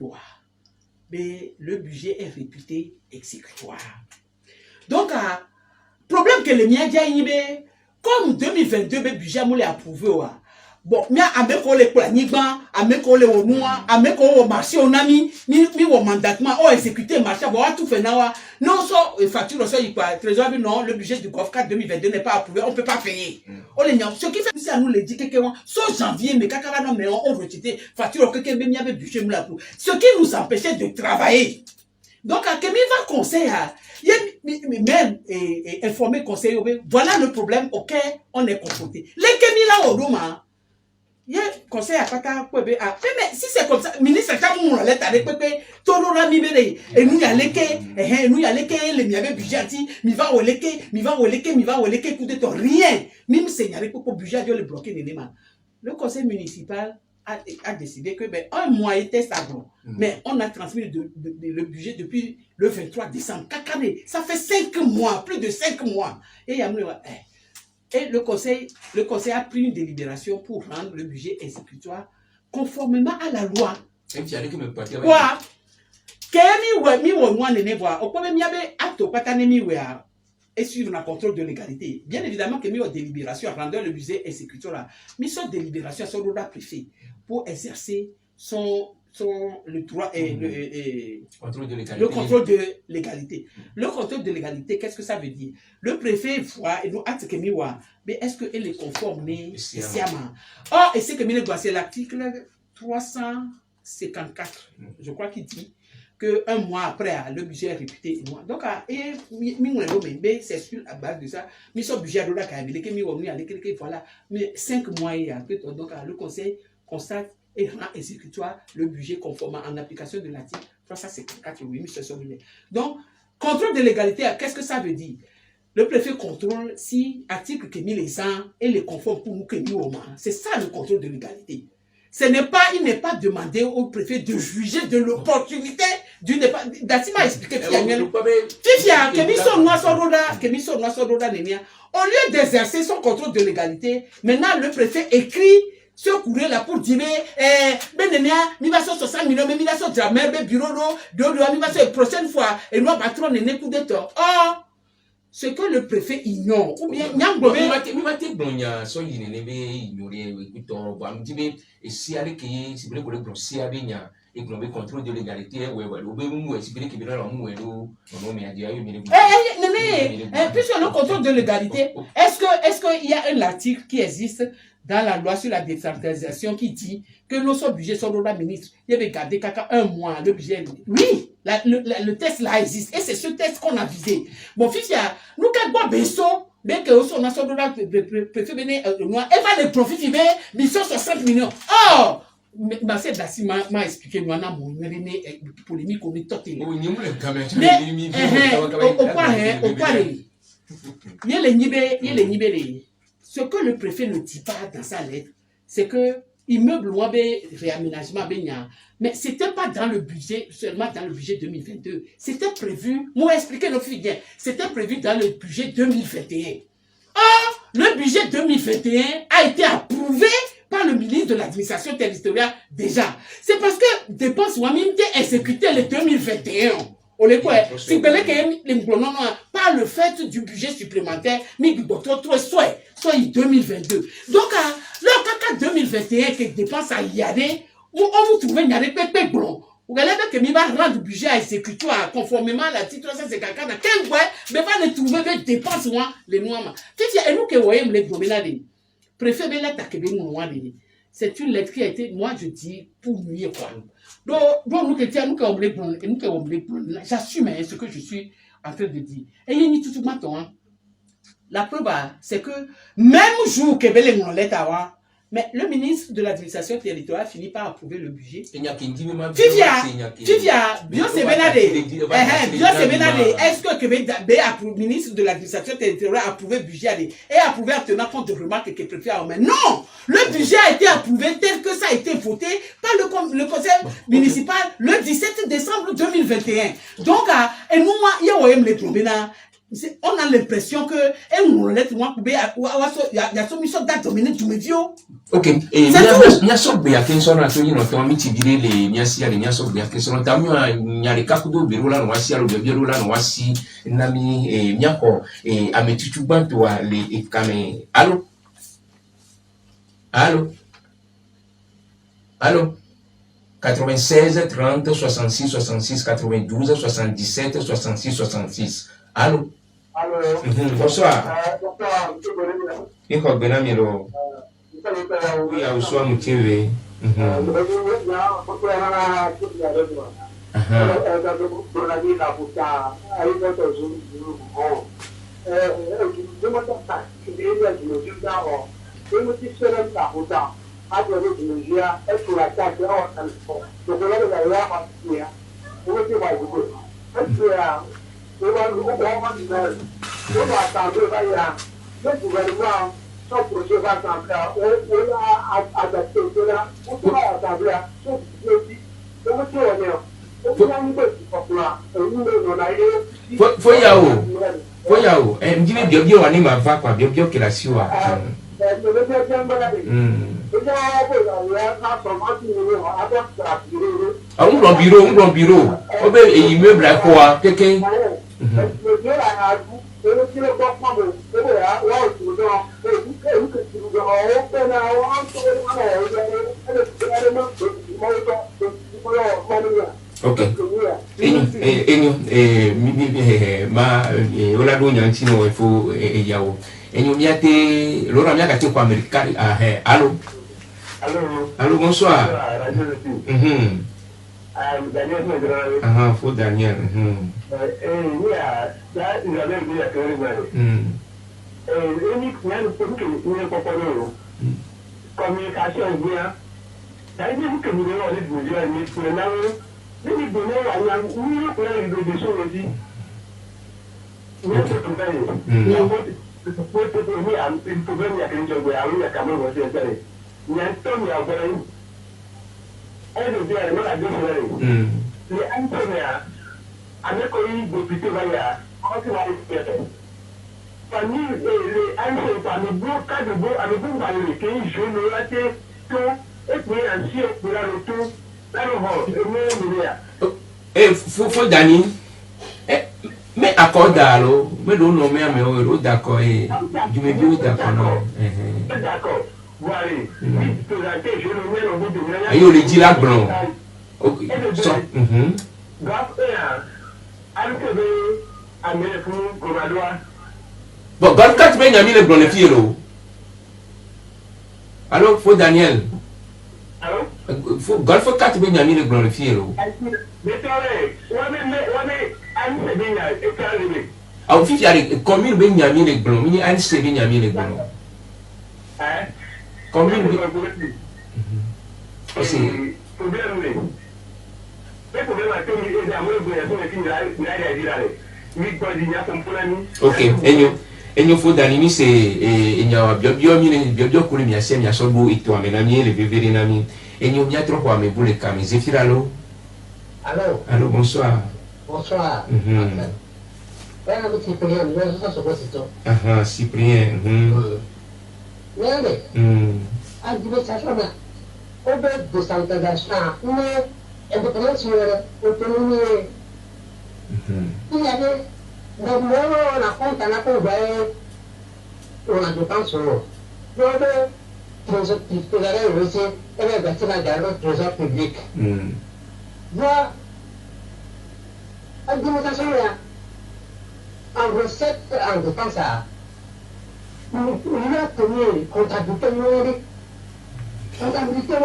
mais le budget est réputé exécutoire. Donc, problème que les miens, comme 2022, le budget est approuvé, bon, mais avec les planigbans, avec les onua, avec les marchés, on a mis au mandatement, on a exécuté le marché, on a tout fait. Non, facture, trésor, non, le budget du GOF 4 2022 n'est pas approuvé, on ne peut pas payer. Ce qui fait ça nous le dit, sauf janvier, mais quand on rejeté, facture, ce qui nous empêchait de travailler. Donc, à Kémy va conseiller, même informer conseiller, voilà le problème auquel on est confronté. Les Kémy là, au Roma, il y a conseil à Pata, mais si c'est comme ça, ministre, quand on lettre avec Pepe, Torora Mibere, et nous y a les miabe budget, mi va au leke, coup de temps, rien. Même si il pour budget, le bloquer les mains. Le conseil municipal a décidé que, un mois était stable. Mais on a transmis le budget depuis le 23 décembre. Ça fait 5 mois, plus de 5 mois. Et il y a Et le conseil a pris une délibération pour rendre le budget exécutoire conformément à la loi. Quoi? Et suivre le contrôle de légalité. Bien évidemment que nous avons délibération à rendre le budget exécutoire. Mais cette délibération sur le préfet pour exercer le droit et le contrôle de légalité. Le contrôle de légalité, qu'est-ce que ça veut dire? Le préfet voit et nous acte que mais est-ce qu'elle est conforme sciemment? Or, et c'est que c'est l'article 354, je crois qu'il dit qu'un mois après, le budget est réputé. Donc, c'est sur la base de ça. Mais ce budget, voilà, mais 5 mois, donc le conseil constate et rend exécutoire le budget conforme en application de l'article 354. Donc, contrôle de légalité, qu'est-ce que ça veut dire? Le préfet contrôle si l'article que mis les gens et les conforme pour nous que nous au moins. C'est ça le contrôle de légalité. Il n'est pas demandé au préfet de juger de l'opportunité du départ. Datima a expliqué au lieu d'exercer son contrôle de légalité, maintenant le préfet écrit ce courrier-là pour dire, mi va sur 60 millions, mais mi va sur jamais, bureau, mi va sur la prochaine fois, et nous, patron, n'est coup de tort. Or, ce que le préfet ignore, ou bien, contrôle de légalité, puisque le contrôle de légalité, est-ce qu'il y a un article qui existe dans la loi sur la décentralisation qui dit que nos budgets sont dans la ministre, il y avait gardé un mois, le budget. Oui, le test là existe. Et c'est ce test qu'on a visé. Bon, fils, nous, quand on beso, bien que on a son dollar, préfet venir, elle va les profiter, mais ils sont 60 millions. Oh! Mais c'est Dassi m'a expliqué, nous avons mon polémique, on est toté. Mais, au paré, il y a les nibélés. Ce que le préfet ne dit pas dans sa lettre, c'est que immeuble ou réaménagement, mais ce n'était pas dans le budget, seulement dans le budget 2022. C'était prévu, moi expliquer nos filles bien, c'était prévu dans le budget 2021. Or, le budget 2021 a été approuvé par le ministre de l'administration territoriale déjà. C'est parce que dépenses Wamim étaient exécutées le 2021. On les quoi? Si belé que les non par le fait du budget supplémentaire, mais soit 2022. Donc le caca 2021 qui dépense à y aller, on vous trouve y aller pépé blond. Vous allez que mi va rendre budget à exécuter conformément à la titre 154 dans 15 mois, mais va ne trouver des dépenses moi les noirs. Et nous que voyez les gomelades. Préférez l'attaquer des mois. C'est une lettre qui a été, moi je dis, pour nuire quoi. Donc nous j'assume ce que je suis en train de dire. Et il y a tout maintenant. La preuve, c'est que même jour que les lettres avant, mais le ministre de l'administration territoriale finit par approuver le budget. Tu viens, bien c'est Benade. Est-ce que le ministre de l'administration territoriale a approuvé le budget et a approuvé en tenant compte de remarques que préfère? Mais non! Le budget a été approuvé tel que ça a été voté par le conseil municipal le 17 décembre 2021. Donc, et nous, il y a les problèmes. On a l'impression que ok, et nya so be akenso na to yino to mi tibire le nya sia le nya so be akenso na tamu nya le kakudo be rola no wasi alo be rola no wasi na mi nya ko ametutu bantu wa le ikame allo allo allo 96 30 66 66 92 77 66 66 allo. Bonsoir. Iko Benamilo. Oui, à Oussoua Moutivé. Foyao, mjini biobio wani mava kwa biobio kila siwa. Un bureau. Obe immeuble à quoi? Quelqu'un. Ok. Olado nyantino efo yawo. Miate Laurent miaka kwa America. Allô. Allô, bonsoir. Daniel. Faut Daniel. Communication bien. Ça veut dire que nous devons aller pour dire pour le nom. Nous donnons la nous prenons des choses aussi. Nous sommes très pour te donner un problème il y a quelque chose il y a quand même aussi intérêt. Il y a un temps il y a vraiment elle veut dire elle m'a dit les Antonia avec lui député va y a on va faire parmi les Antonia parmi beaucoup cadre beau avec vous parler que je ne la sais que et puis ainsi pour la retour là le faut Dani mais accord d'allo mais non non mais d'accord et je me dis d'accord non d'accord voilà présenter je le mets au bout de l'année ayo le dit là blanc ok so bon quand tu mets Nyami le blanc le fiero alors faut Daniel faut golf 4 mets Nyami le blanc le fiero au fil y commune ben Nyami le blanc mini ANC ben Nyami le blanc commune aussi ok enyo faut Dani c'est enyo bio kuli mi asem ya sobo ito amenami le bébé nami enyo mi atro kwa me bule kami zefiralo. Allô, bonsoir. Bonsoir. Cyprien. Mais, administration, on veut décentralisation, mais indépendance, autonomie, Il y avait donc moi on a compte on a couvert on a dépense donc trésor aussi et bien bâti la garde trésor public voilà administration là en recette en dépense à il a tenu comptabilité numérique comptabilité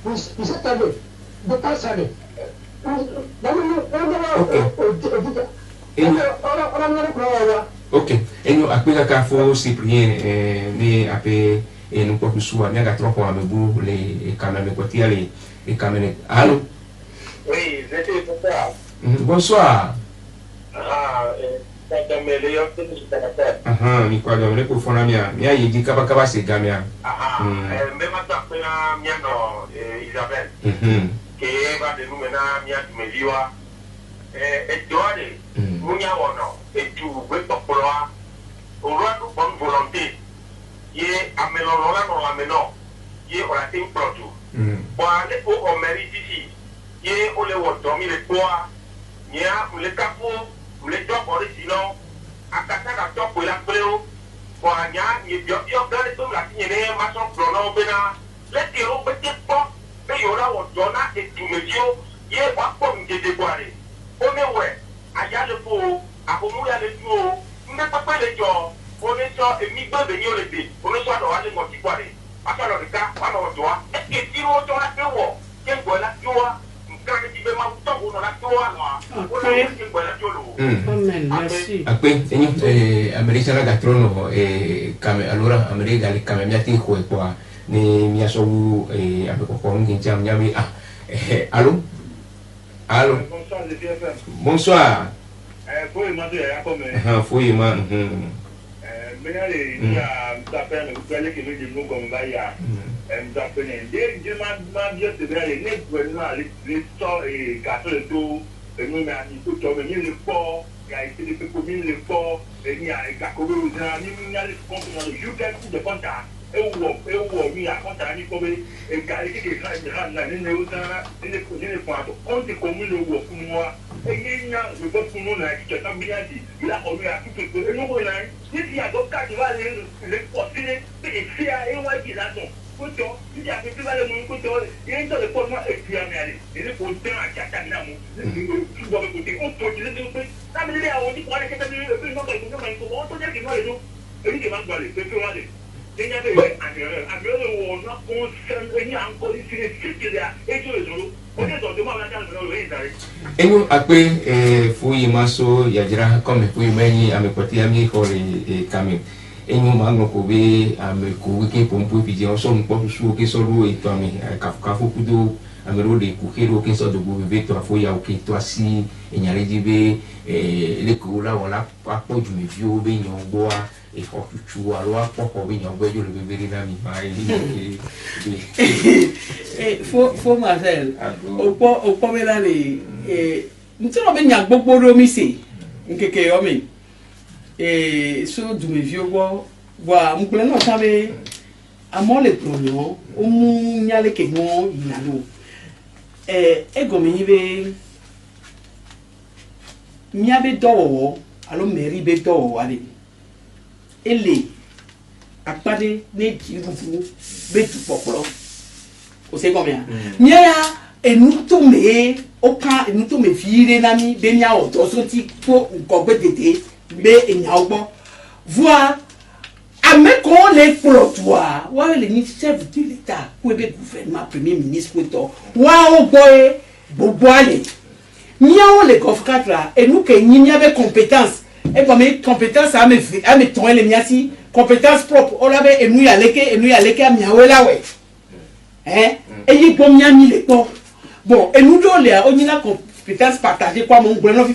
vous savez dépense à ok enyo akpeka ka fo Cyprien ni ape no kwa suwa mi aga tropo amebu le kamera ko tia le kamera allô Oui, c'était bonsoir. Bonsoir. Ah, mi kwa domle ko fona mia ye di kaba kaba se gamia. Même à pena miano Isabelle. Que va de nous maintenant mia me viwa. Et doade, munya wono, et tu veux pas poloa. On doit nous bonne volonté. Ye amelolola no ameno. Ye on a tin protu. Pour aller au mérite ici. Ye on le voit dormir le poids. Nya le capot, le job original. Akata ka job pour la préo. Pour nya ye yo dans les hommes la signer maçon pronom bena. Le tiro petit pas. Mais yora on donna et tu me dio. Ye wa comme de déboirer. On est ouais. Aya le po, a homo ya le duo. Mbe papa le jo. On est sur et mi ba benyo le bi. On est sur do ale mo ti kware. Asa lo ka, wa no do wa. E ke ti ro to la pe wo. Ke go la jo wa. Amen, merci. Akpe enyo Amerika na gatrono allora Amerika le kame miati ko kwa ni miaso abe ko ko ngi jam nyami allô allô Bonsoir les BFM. Bonsoir. Faut demander à comme faut y man mais il y a m'appelle vous allez que nous comme va ya m'appelle je m'a bien c'est vrai les gouvernements les sorts et gâteaux et tout et nous mais il faut tomber le fort il y a été des communes le fort et il y a Gakobe aux amis il y a les comptes dans le jeu quel coup de compte et où il y a compte à Nicobe et Galé qui est là les néozana les points on te commune au pour moi et il y a le bon pour nous là qui a bien dit il a commis à tout et nous on a il y a d'autres cas qui va les porter et faire et on va dire là donc koto il y a plus va le monde koto il y a dans le format et puis aller et le côté à Katana tout doit côté on peut dire que ça me dit à on dit quoi les que le non que nous on peut dire que nous les nous et il demande d'aller peut aller il y avait un on a concerné encore ici les sites là et tout les autres on est dans demande à le enyo akpe fuyi maso yajira comme fuyi meni amekoti ami ko le kame enyo mango ko be ameko wiki pompo pije on so npo su ke so ru eto ami kafu kudo amero de ku kero ke so do bo be to afo ya o ke to asi enyare jibe le ko la wala apo ju me vi o be nyon gbo a e fo tutu alo apo be nyon gbo jo le be na mi ma Faut Marcel. Au premier année, nous sommes bien beaucoup de misé. Nkeke yomi. So du me vieux wa mkuleno sabe amole prono omu nyale ke mo yalo. Ego mi be miabe dowo alo meri be dowo ale. Ele akpade ne jirufu be tu popolo. Vous savez combien? Nia et nous tomber au cas et nous tomber virer nami benia o to so ti ko nko gbedede be enya ogbo voir ameko le plotoire wa le ni chef de l'état ko be gouvernement premier ministre ko to wa ogbo e gbogbo ale nia o le confratra et nous que nya be compétence et comme compétence a me ton le miasi compétence propre o la be et nous ya leke a miawela we et il faut bien mis les corps. Bon, et nous deux, on y a compétence partagée, quoi, mon gouvernement,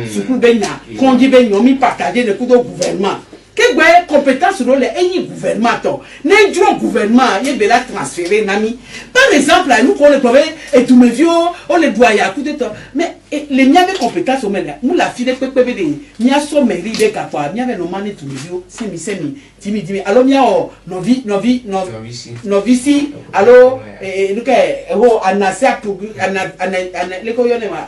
surtout Benya, qu'on dit Benya, on partagé le coup de gouvernement. Quel que compétence dans les gouvernement n'est du gouvernement il est là transféré nami par exemple nous qu'on le trouve et tout mes vieux on les doit y a tout de temps mais les miens des compétences au même nous la fille peut peut dire mia so mairie de capable mia no mané tout mes vieux semi timi alors mia novici alors nous que ho anasia pour les koyone ma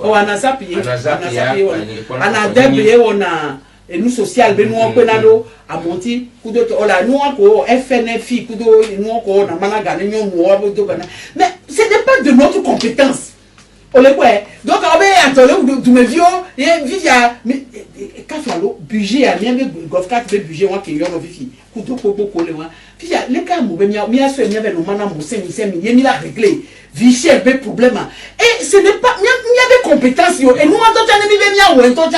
oh anasapi anadebe ona nous social be nous penado abonti kudo ola nous ko FNFI kudo nous ko na managa nyo mo do bana mais ce n'est pas de notre compétence on le quoi donc on va attendre tu me vieux et via mais kafalo budget a bien gof 4 budget wa ke yo no fifi kudo ko le wa fifi le ka mo be mi so mi ave no mana mo se mi yemi la régler vichy un problème et ce n'est pas il y a des compétences et nous en tant que mi en tant que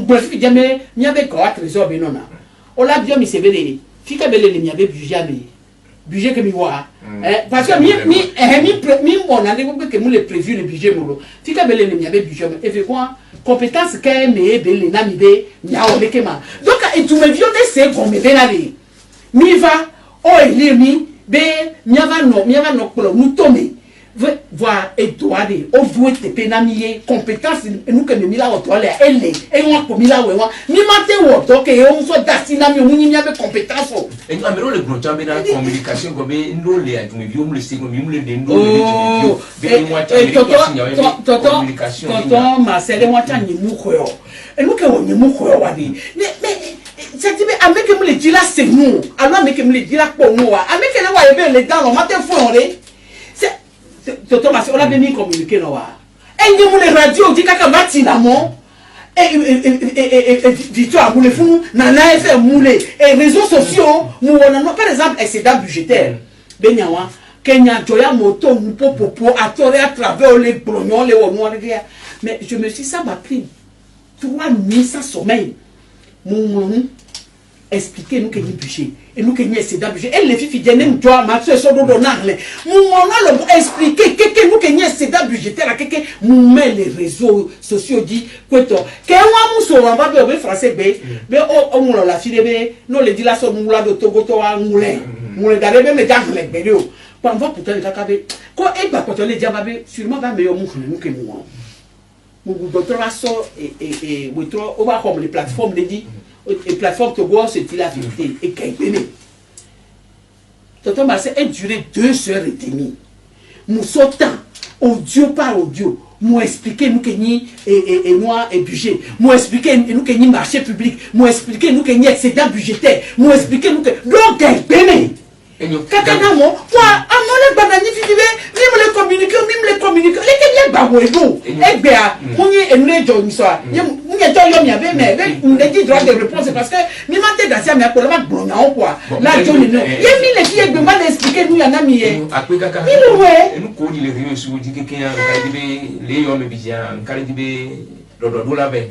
bref jamais il y avait quoi trésor benona on l'a bien mi c'est belé fika belé il y avait budget que mi voit parce que mi on a dit que nous les prévu le budget molo fika belé il y avait budget et fait quoi compétence que mais belé na mi be nya o lekema donc et tu me viens de c'est comme benali mi va o élire mi be miava no kolo nous tomber voir et doit de o vous te penamier compétence nous que mi la otole elle et on ko mi la we wa mi mate wo to ke on so dasina mi mu ni ave compétence o et nous amero le grand chambre na communication comme nous les a mi viom le signe mi le de nous be moi ta communication toto ma c'est le moi ta ni mu ko yo et nous que on ni mu ko yo wa di mais c'est dit avec me le dire là c'est nous alors avec me le dire là pour nous avec le wa ebe le dans on mate fo c'est toto ma on a bien communiquer no wa et ni mu le radio dit kaka mati na mo et dit toi mu le fou na FM mu le et réseaux sociaux mu on a par exemple excédent budgétaire benyawa Kenya joya moto mu popo à travers les brognon les wono mais je me suis ça m'a pris 3 nuits sans sommeil mon expliquer nous que ni budget et nous que ni excédent budget et les filles viennent toi ma soeur so do narle mon expliquer que nous que ni excédent budgétaire que nous met les réseaux sociaux dit que wa muso wa ba be français be o mu la fille be no le dit la so mu la do togo to wa mule gare be me jangle be yo pa va pourtant ka be ko e ba ko to le diaba be sûrement va me yo mu que nous mon docteur a so et withdraw on va comme les plateformes les dit et plateforme Togo c'est la vérité et Kaibene Tonton Marcel a duré 2h30 nous sortant audio par audio nous expliquer nous que ni et moi et budget nous expliquer nous que ni marché public nous expliquer nous que ni excédent budgétaire nous expliquer nous que donc Kaibene kakana mo wa amole banani fidibe même le communiquer les kenya ba wedo egbea munyi enle jo nso munye to yo mi ave mais on dit droit de réponse parce que mi mate dacia mi akola ma gbona on quoi la jo ni no yemi le fi egbe ma expliquer nous yana mi ye akpekaka mi we enu ko di le ri su di kenya nka dibe le yo me bijia nka dibe do la be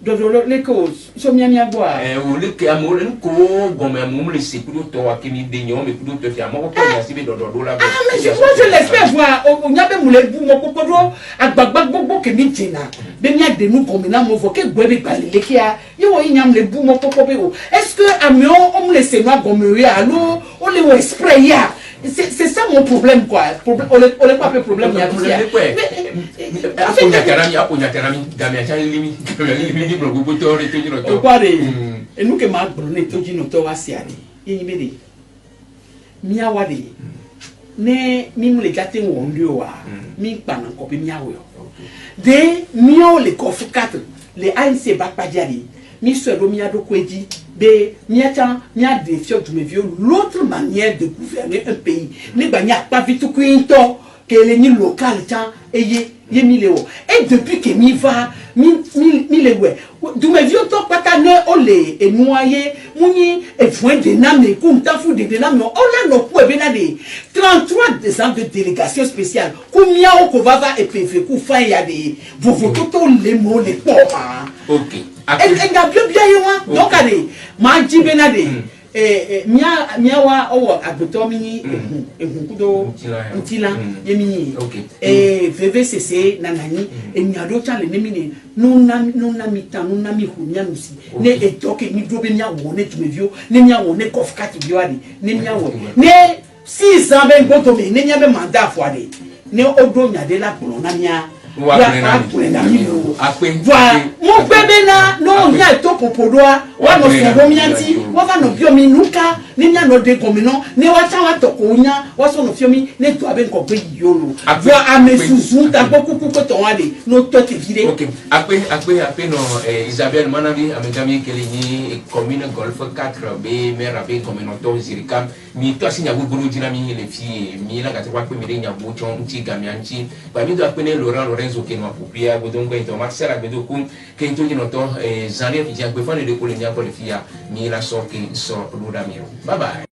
dodo les causes so mia boa o le ke amol en ko gomme amum le sekudo to akemi de nyon me kudo to fi amoko ko ya sibe do la be mais je l'espère voir o nyabe mule bu mo kokodo agbagba gbogbo ke mi tina be mi ade nu komina mo fo ke gbebe balile ki a yo nyam le bu mo kokobe o est-ce que amion on me laisse moi gomme ya allo on le spray ya c'est ça mon problème quoi on le pas le problème ya aponya terami gamia cha limi blogu boto re to o kware e nu ke ma brone to jino to wasiani yin be de mi awade ne mi mu le jate won ri wa mi pa na ko be mi awo de mi o le kofu 4 le ANC bakpadiari mi so do mi ado kweji be mi ata mi ade fio du me vieux l'autre manière de gouverner un pays ne ba nya pa vitu kwinto que les ni local ta eye yemileo et depuis que mi va mi le ouais du me vieux to pata ne ole e noyer muni e foin de name kum ta fu de name o la no ku e benade 33 ans de délégation spéciale kumia o ko va et pv ku fa ya de vous toto les mots les poma OK et bien yo donc allez ma ji benade miawa owo agbeto mi ehunkudo ntila yemi VVCC nanani emiado chale nemi nuna mita nuna mi hunya musi ne etoke ni dobe mi awo ne tumevio ne mi awo ne kofkati biwade ne mi awo ne 6 ans ben goto me ne nya be mandat foade ne odo nya de la kolona mia wa apena mi lo wa mo bebe na no nya to popodoa wa no so mianti wa va no bio mi nuka ni nya no de komino ne wa cha wa to ko nya wa so no fiomi ne to aben ko pe yolo wa amesuzu ta boku ku ko to wade no to te vire OK après no Isabelle Manavi amegami kele ni commune golf 4B mera be commune to zirikam mi to asinya bulu dina mi le fi mi la ka wa pe mi de nya bu chon nti gamianchi ba mi do apene Laurent Lorenzo ke no apupia godongo into Marcel Agbedo kum ke into ni no to Zania fi ja gbe fane de ko le nya ko le fi ya mi la so ke so lu da mi bye bye.